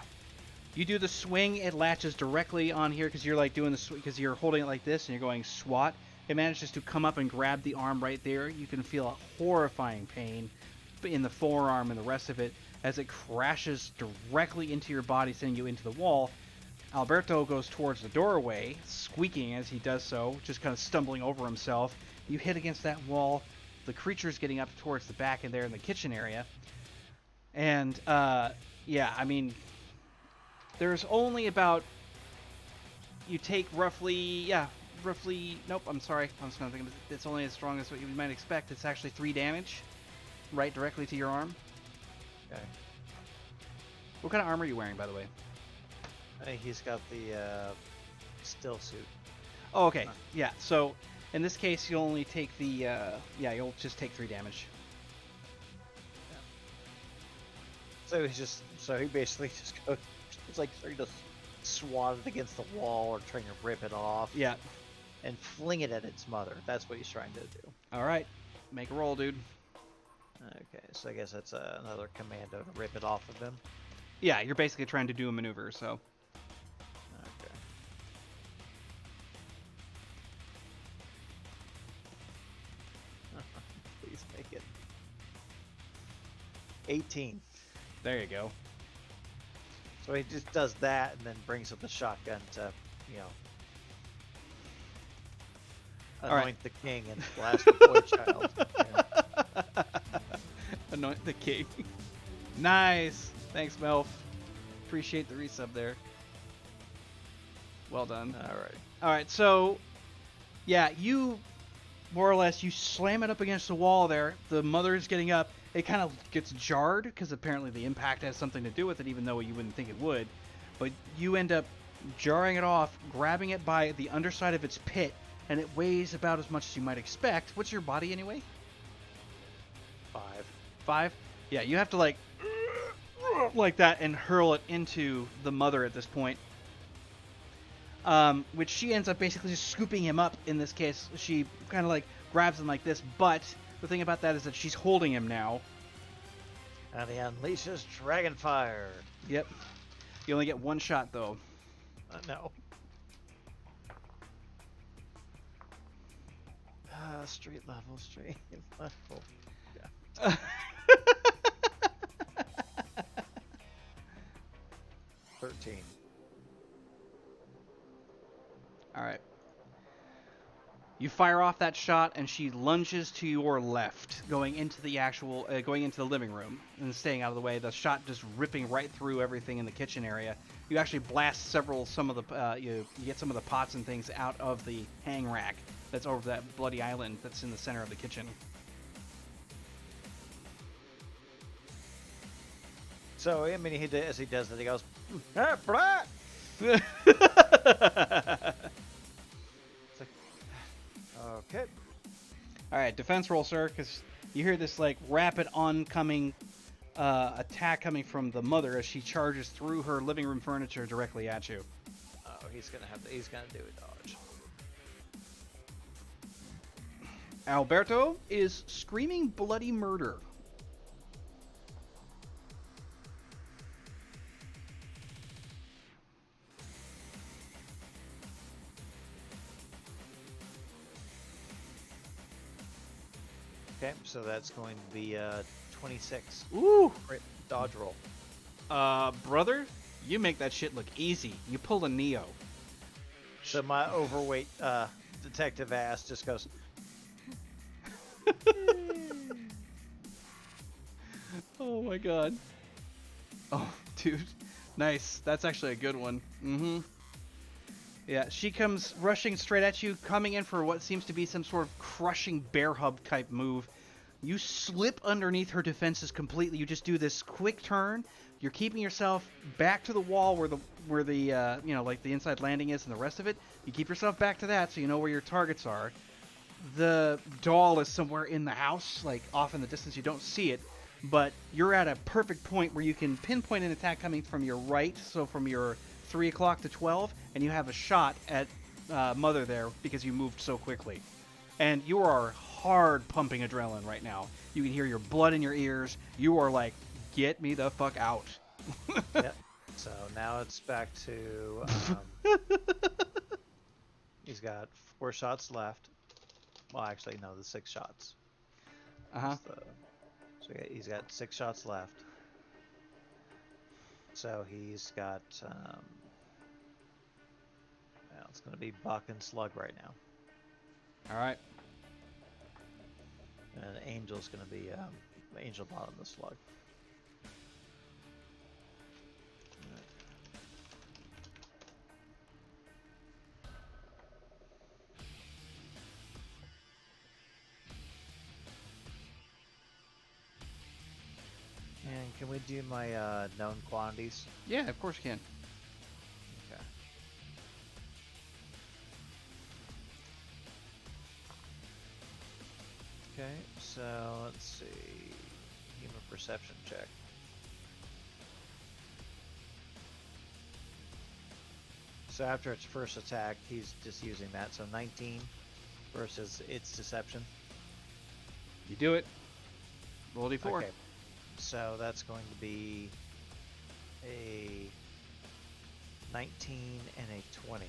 You do the swing, it latches directly on here because you're like doing the because you're holding it like this and you're going SWAT. It manages to come up and grab the arm right there. You can feel a horrifying pain in the forearm and the rest of it as it crashes directly into your body, sending you into the wall. Alberto goes towards the doorway, squeaking as he does so, just kind of stumbling over himself. You hit against that wall. The creature's getting up towards the back in there in the kitchen area. And, yeah, I mean, there's only about, you take roughly, nope, I'm sorry. I was kind of thinking it's only as strong as what you might expect. It's actually 3 damage, right directly to your arm.
Okay.
What kind of armor are you wearing, by the way?
He's got the still suit.
Oh, okay. Yeah, so in this case, you'll only take the, you'll just take 3 damage.
Yeah. So he basically just goes, it's like trying to swat it against the wall or trying to rip it off.
Yeah.
And fling it at its mother. That's what he's trying to do.
All right. Make a roll, dude.
Okay, so I guess that's another commando to rip it off of him.
Yeah, you're basically trying to do a maneuver, so.
Okay. Please make it. 18.
There you go.
So he just does that and then brings up the shotgun to, anoint the king and blast the boy child. Yeah.
Anoint the king. Nice. Thanks, Melf. Appreciate the resub there. Well done.
All right.
All right, so yeah, you more or less you slam it up against the wall there. The mother is getting up. It kind of gets jarred because apparently the impact has something to do with it, even though you wouldn't think it would. But you end up jarring it off, grabbing it by the underside of its pit, and it weighs about as much as you might expect. What's your body anyway?
5.
5? Yeah, you have to like that and hurl it into the mother at this point. Which she ends up basically just scooping him up. In this case, she kind of like grabs him like this, but the thing about that is that she's holding him now.
And he unleashes dragon fire.
Yep. You only get one shot though.
No. Street level, street level. Yeah. 13.
All right. You fire off that shot, and she lunges to your left, going into the living room and staying out of the way. The shot just ripping right through everything in the kitchen area. You actually blast some of the you get some of the pots and things out of the hang rack that's over that bloody island that's in the center of the kitchen.
So I mean, as he does that, he goes, "Ah, blah!" It's like, okay.
All right, defense roll, sir, because you hear this like rapid oncoming attack coming from the mother as she charges through her living room furniture directly at you.
Oh, he's gonna do a dodge.
Alberto is screaming bloody murder.
Okay, so that's going to be 26.
Ooh!
Dodge roll.
Brother, you make that shit look easy. You pulled a Neo.
So my overweight detective ass just goes,
Oh my god. Oh, dude. Nice. That's actually a good one. Mm-hmm. Yeah, she comes rushing straight at you, coming in for what seems to be some sort of crushing bear hug type move. You slip underneath her defenses completely. You just do this quick turn. You're keeping yourself back to the wall where the like the inside landing is and the rest of it. You keep yourself back to that so you know where your targets are. The doll is somewhere in the house, like off in the distance. You don't see it, but you're at a perfect point where you can pinpoint an attack coming from your right, so from your 3 o'clock to 12, and you have a shot at Mother there because you moved so quickly. And you are hard pumping adrenaline right now. You can hear your blood in your ears. You are like, get me the fuck out.
yep. So now it's back to, he's got 4 shots left. Well, actually, no, the 6 shots.
Uh-huh.
So he's got 6 shots left. So he's got, well, it's going to be Buck and Slug right now.
All right.
And Angel's going to be Angel bottom the Slug. And can we do my known quantities?
Yeah, of course you can.
Okay. Okay, so let's see. Human perception check. So after its first attack, he's just using that. So 19 versus its deception.
You do it. Roll D4.
Okay. So that's going to be a 19 and a 20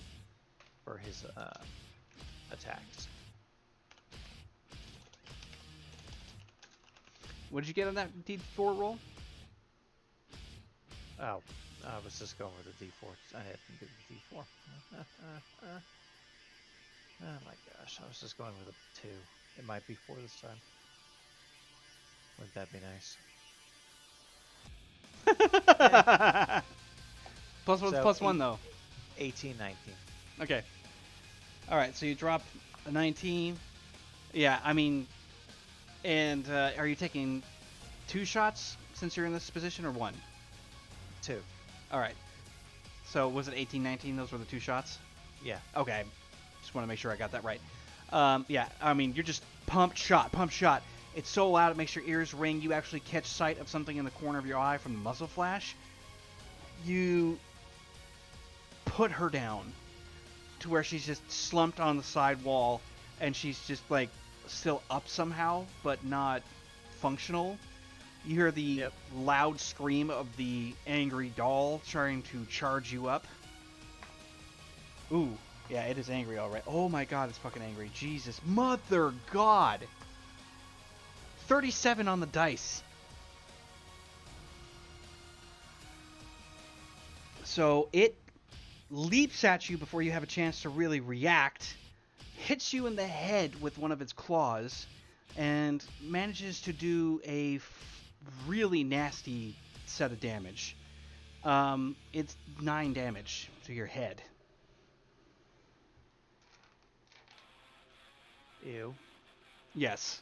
for his attacks.
What did you get on that D4 roll?
Oh, I was just going with the D4. I had to do the D4. Oh my gosh, I was just going with a 2. It might be 4 this time. Wouldn't that be nice?
Plus
So
plus 1 though.
18, 19.
Okay. All right. So you drop a 19. Yeah. I mean, and are you taking 2 shots since you're in this position, or 1?
2.
All right. So was it 18, 19? Those were the 2 shots.
Yeah.
Okay. Just want to make sure I got that right. Yeah. I mean, you're just pump shot, pump shot. It's so loud it makes your ears ring. You actually catch sight of something in the corner of your eye from the muzzle flash. You put her down to where she's just slumped on the side wall, and she's just like still up somehow, but not functional. You hear the loud scream of the angry doll trying to charge you up. Ooh, yeah, it is angry, all right. Oh my god, it's fucking angry. Jesus, mother god. 37 on the dice. So it leaps at you before you have a chance to really react, hits you in the head with one of its claws, and manages to do a really nasty set of damage. It's 9 damage to your head.
Ew.
Yes.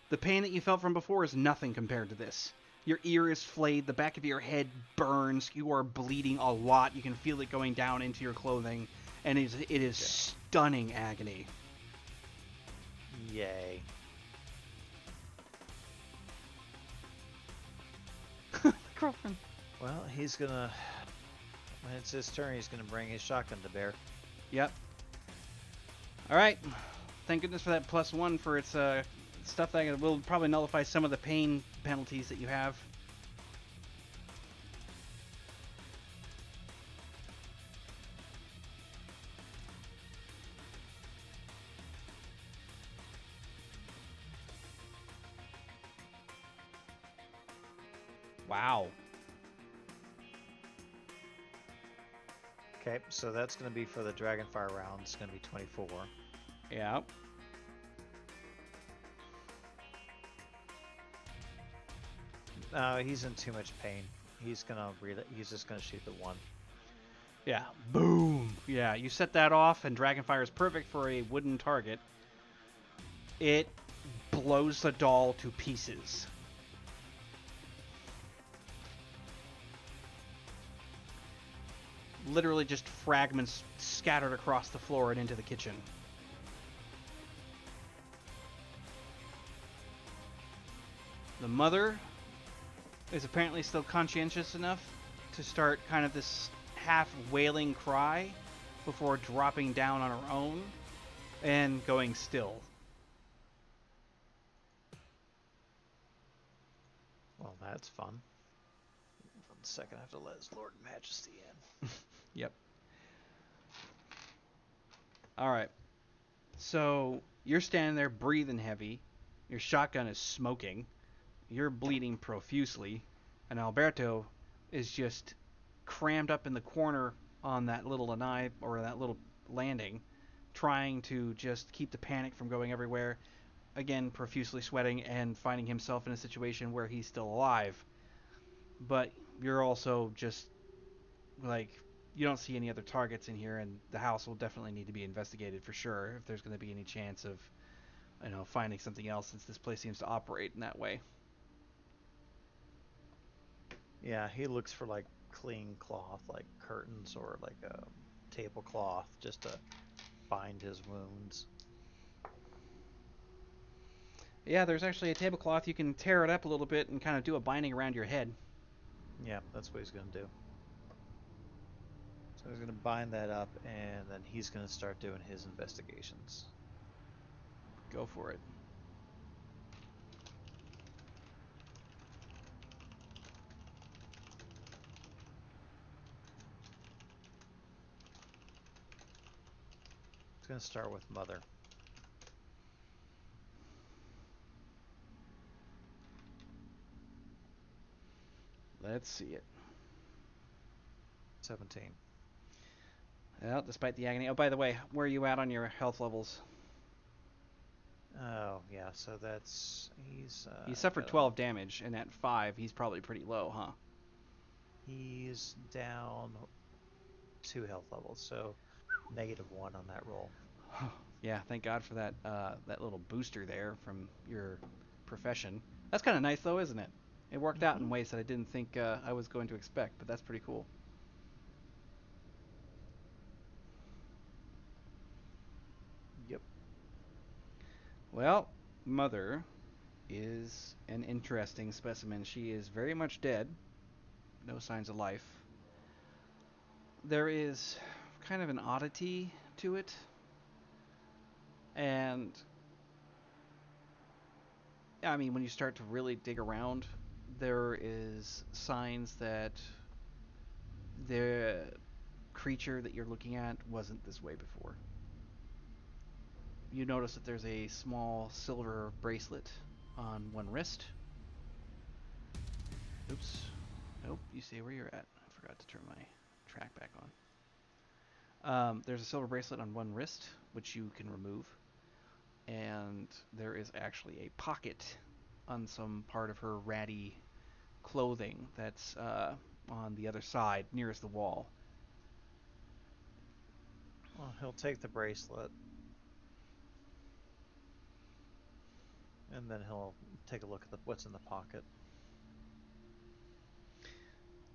The pain that you felt from before is nothing compared to this. Your ear is flayed, the back of your head burns, you are bleeding a lot, you can feel it going down into your clothing, and it is stunning agony.
Yay.
Girlfriend.
Well, he's gonna... When it's his turn, he's gonna bring his shotgun to bear.
Yep. Alright. Thank goodness for that +1 for its stuff that will probably nullify some of the pain penalties that you have. Wow.
Okay, so that's going to be for the Dragonfire round. It's going to be 24.
Yeah.
He's in too much pain. He's just gonna shoot the 1.
Yeah. Boom. Yeah, you set that off, and Dragonfire is perfect for a wooden target. It blows the doll to pieces. Literally just fragments scattered across the floor and into the kitchen. The mother is apparently still conscientious enough to start kind of this half wailing cry before dropping down on her own and going still.
Well, that's fun. 1 second, I have to let his Lord and Majesty in.
Yep. Alright. So, you're standing there breathing heavy. Your shotgun is smoking. You're bleeding profusely. And Alberto is just crammed up in the corner on that little lanai, or that little landing, trying to just keep the panic from going everywhere. Again, profusely sweating and finding himself in a situation where he's still alive. But you're also just, like, you don't see any other targets in here, and the house will definitely need to be investigated for sure if there's going to be any chance of, finding something else, since this place seems to operate in that way.
Yeah, he looks for like clean cloth, like curtains or like a tablecloth, just to bind his wounds.
Yeah, there's actually a tablecloth. You can tear it up a little bit and kind of do a binding around your head.
Yeah, that's what he's gonna do. So he's gonna bind that up, and then he's gonna start doing his investigations.
Go for it.
He's gonna start with Mother.
Let's see it.
17.
Well, despite the agony. Oh, by the way, where are you at on your health levels?
Oh, yeah, so that's...
He suffered 12 damage, and at 5, he's probably pretty low, huh?
He's down 2 health levels, so -1 on that roll.
Yeah, thank God for that little booster there from your profession. That's kind of nice though, isn't it? It worked out in
Hmm.
ways that I didn't think I was going to expect, but that's pretty cool.
Yep.
Well, Mother is an interesting specimen. She is very much dead, no signs of life. There is kind of an oddity to it, and I mean, when you start to really dig around, there is signs that the creature that you're looking at wasn't this way before. You notice that there's a small silver bracelet on one wrist. Oops. Nope, you see where you're at. I forgot to turn my track back on. There's a silver bracelet on one wrist, which you can remove, and there is actually a pocket on some part of her ratty clothing that's on the other side, nearest the wall.
Well, he'll take the bracelet and then he'll take a look at what's in the pocket.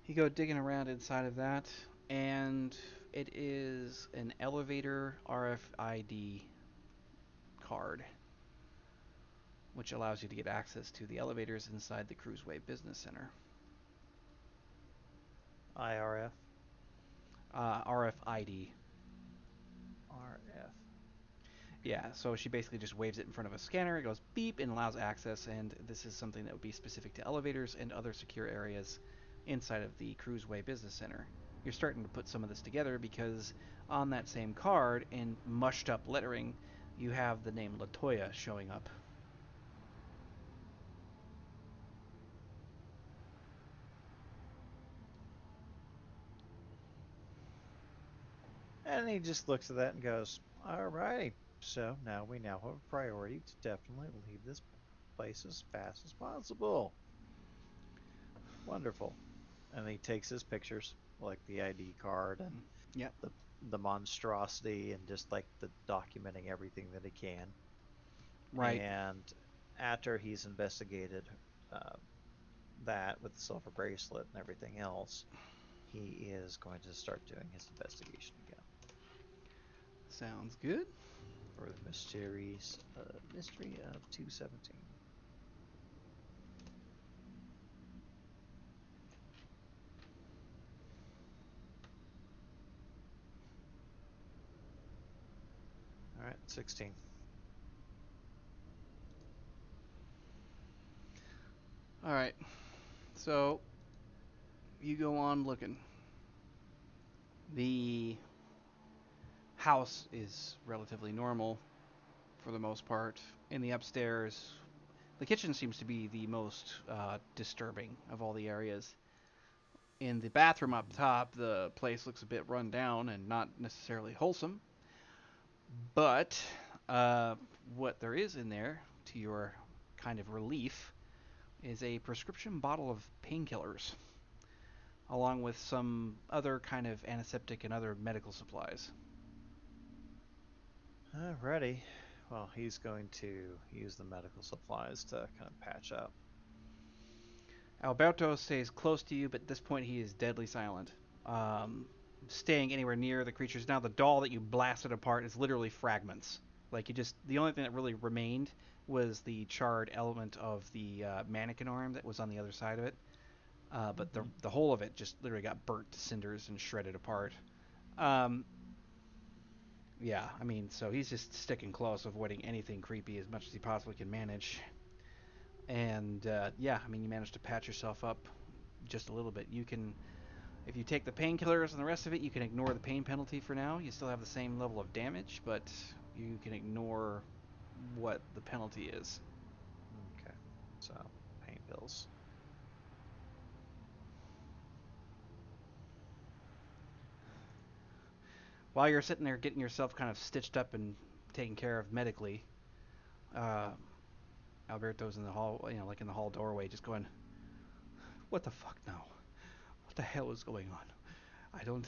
You go digging around inside of that, and it is an elevator RFID card, which allows you to get access to the elevators inside the Cruiseway Business Center.
IRF.
RFID.
RF.
Yeah, so she basically just waves it in front of a scanner, it goes beep and allows access, and this is something that would be specific to elevators and other secure areas inside of the Cruiseway Business Center. You're starting to put some of this together because on that same card, in mushed up lettering, you have the name Latoya showing up.
And he just looks at that and goes, all right. So now we now have a priority to definitely leave this place as fast as possible. Wonderful. And he takes his pictures, like the ID card and
Yep.
the the monstrosity and just like the documenting everything that he can.
Right.
And after he's investigated uh, that with the silver bracelet and everything else, he is going to start doing his investigation again
Sounds good.
for the mystery of 217. All right, 16.
All right. So you go on looking. The house is relatively normal for the most part. In the upstairs, the kitchen seems to be the most disturbing of all the areas. In the bathroom up top, the place looks a bit run down and not necessarily wholesome. But uh, what there is in there, to your kind of relief, is a prescription bottle of painkillers, along with some other kind of antiseptic and other medical supplies.
Alrighty. Well, he's going to use the medical supplies to kind of patch up.
Alberto stays close to you, but at this point he is deadly silent. Um, Staying anywhere near the creatures. Now the doll that you blasted apart is literally fragments. Like you just, the only thing that really remained was the charred element of the mannequin arm that was on the other side of it. But the
Mm-hmm.
the whole of it just literally got burnt to cinders and shredded apart. Um, yeah, I mean, so he's just sticking close, avoiding anything creepy as much as he possibly can manage. And yeah, I mean, you managed to patch yourself up just a little bit. You can, if you take the painkillers and the rest of it, you can ignore the pain penalty for now. You still have the same level of damage, but you can ignore what the penalty is.
Okay. So, pain pills.
While you're sitting there getting yourself kind of stitched up and taken care of medically, uh, Alberto's in the hall, like in the hall doorway, just going, "What the fuck now? What the hell is going on? I don't,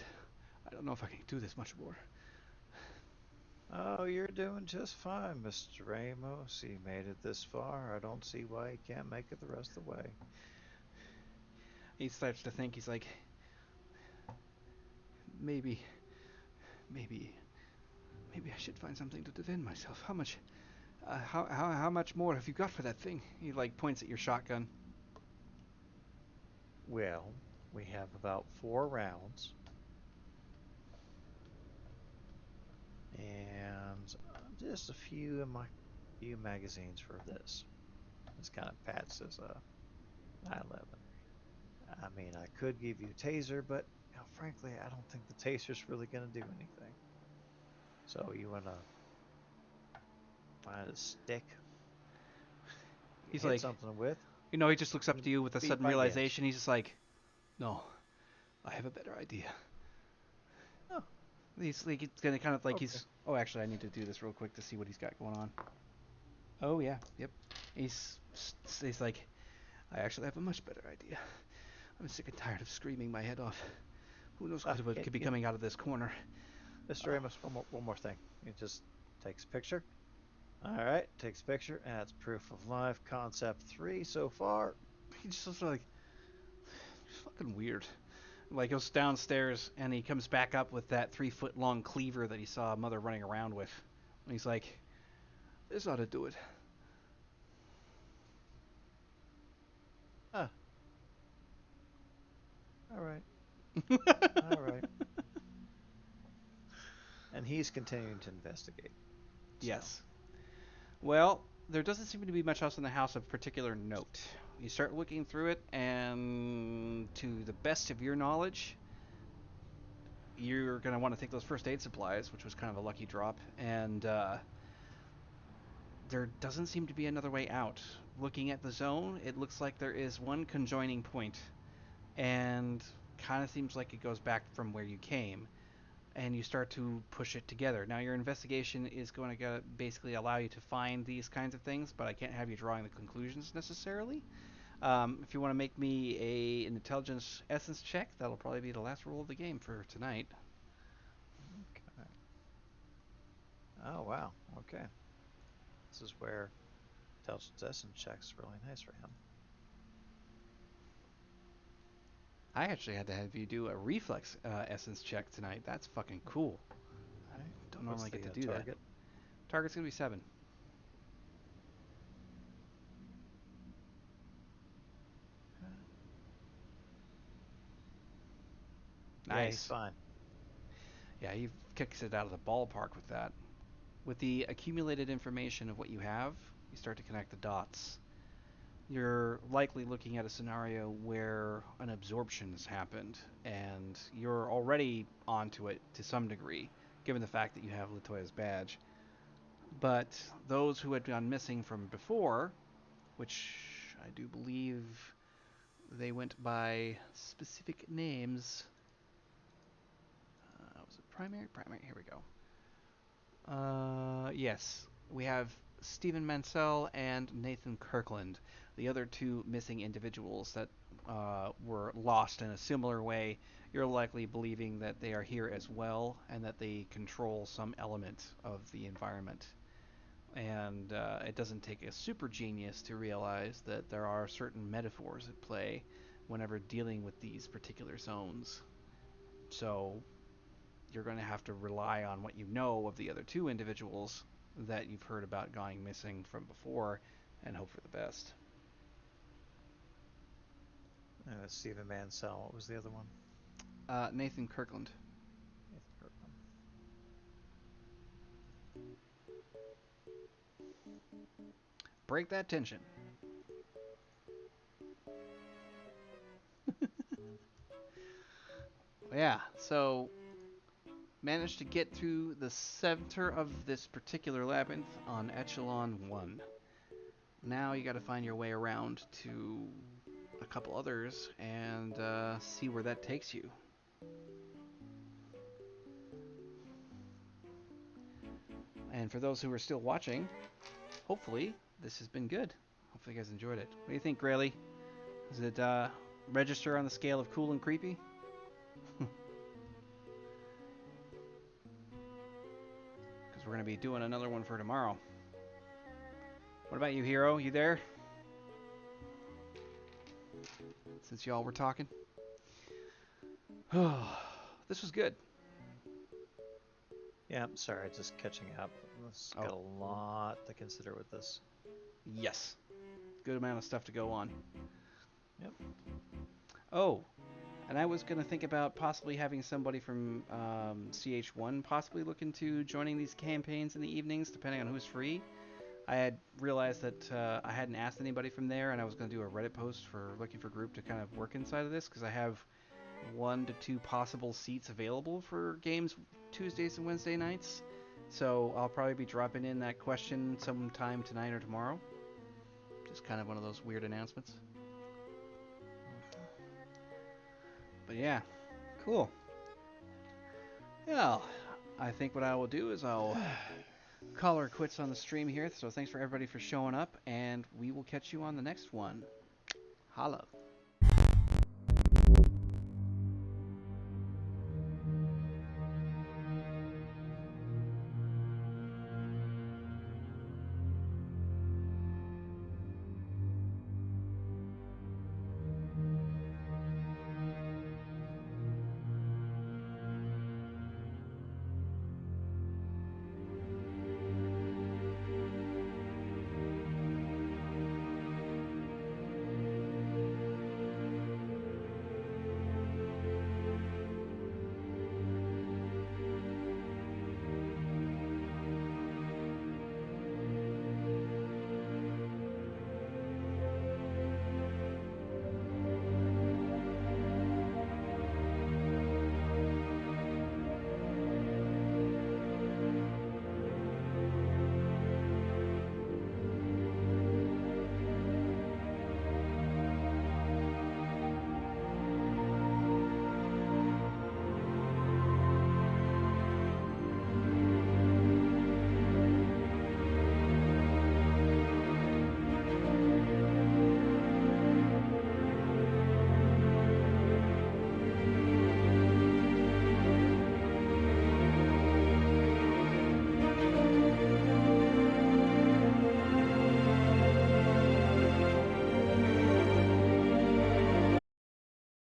I don't know if I can do this much more."
Oh, you're doing just fine, Mr. Ramos. You made it this far. I don't see why you can't make it the rest of the way.
He starts to think. He's like, maybe, maybe, maybe I should find something to defend myself. How much more have you got for that thing? He like points at your shotgun.
Well, we have about 4 rounds and just a few in my few magazines for this. This kind of pats his 911. I mean, I could give you a taser, but frankly, I don't think the taser's really going to do anything. So you want to find a stick you
He's
hit
like,
something with?
he just looks up to you with a
Beat
sudden
my guess.
realization. He's just like, no, I have a better idea.
Oh,
He's like, it's gonna kind of like
okay.
he's. Oh, actually, I need to do this real quick to see what he's got going on. Oh yeah, yep. He's he's like, I actually have a much better idea. I'm sick and tired of screaming my head off. Who knows what
Can
could be
you,
coming out of this corner?
Mr. Amos, one more thing. He just takes a picture. All right, takes a picture. That's proof of life. Concept 3 so far.
He's just like, fucking weird. Like goes downstairs and he comes back up with that 3 foot long cleaver that he saw Mother running around with. And he's like, this ought to do it.
Ah, all right, all right. And he's continuing to investigate. So,
Yes. Well, there doesn't seem to be much else in the house of particular note. You start looking through it, and to the best of your knowledge, you're going to want to take those first aid supplies, which was kind of a lucky drop, and there doesn't seem to be another way out. Looking at the zone, it looks like there is one conjoining point, and kind of seems like it goes back from where you came, and you start to push it together. Now, your investigation is going to basically allow you to find these kinds of things, but I can't have you drawing the conclusions necessarily. If you want to make me an intelligence essence check, that'll probably be the last roll of the game for tonight.
okay. Oh, wow. Okay. This is where intelligence essence checks really nice for him.
I actually had to have you do a reflex essence check tonight. That's fucking cool.
All right.
Don't
What's
normally get
the
to do that.
target?
Target's gonna be 7.
Yeah, he's
Nice.
fine.
Yeah, he kicks it out of the ballpark with that. With the accumulated information of what you have, you start to connect the dots. You're likely looking at a scenario where an absorption has happened, and you're already onto it to some degree, given the fact that you have Latoya's badge. But those who had gone missing from before, which I do believe they went by specific names. Was it primary? Primary. Here we go. Yes, we have Stephen Mansell and Nathan Kirkland, the other two missing individuals that were lost in a similar way. You're likely believing that they are here as well and that they control some element of the environment. And it doesn't take a super genius to realize that there are certain metaphors at play whenever dealing with these particular zones. So you're going to have to rely on what you know of the other two individuals that you've heard about going missing from before and hope for the best.
Stephen Mansell. What was the other one?
Nathan Kirkland.
Nathan Kirkland.
Break that tension. Yeah, so managed to get through the center of this particular labyrinth on Echelon 1. Now you got to find your way around to a couple others and see where that takes you. And for those who are still watching, hopefully this has been good. Hopefully you guys enjoyed it. What do you think, Grayley? Does it register on the scale of cool and creepy? Because we're going to to be doing another one for tomorrow. What about you, Hero? You there? Since y'all were talking. This was good.
Yeah, I'm sorry, just catching up. Let's got a lot to consider with this.
Yes. Good amount of stuff to go on.
Yep.
Oh, and I was going to think about possibly having somebody from CH1 possibly look into joining these campaigns in the evenings, depending on who's free. I had realized that I hadn't asked anybody from there, and I was going to do a Reddit post for looking for group to kind of work inside of this, because I have 1 to 2 possible seats available for games Tuesdays and Wednesday nights. So I'll probably be dropping in that question sometime tonight or tomorrow. Just kind of one of those weird announcements. But yeah, cool. Yeah, I think what I will do is I'll call her quits on the stream here. So thanks for everybody for showing up, and we will catch you on the next one. Holla.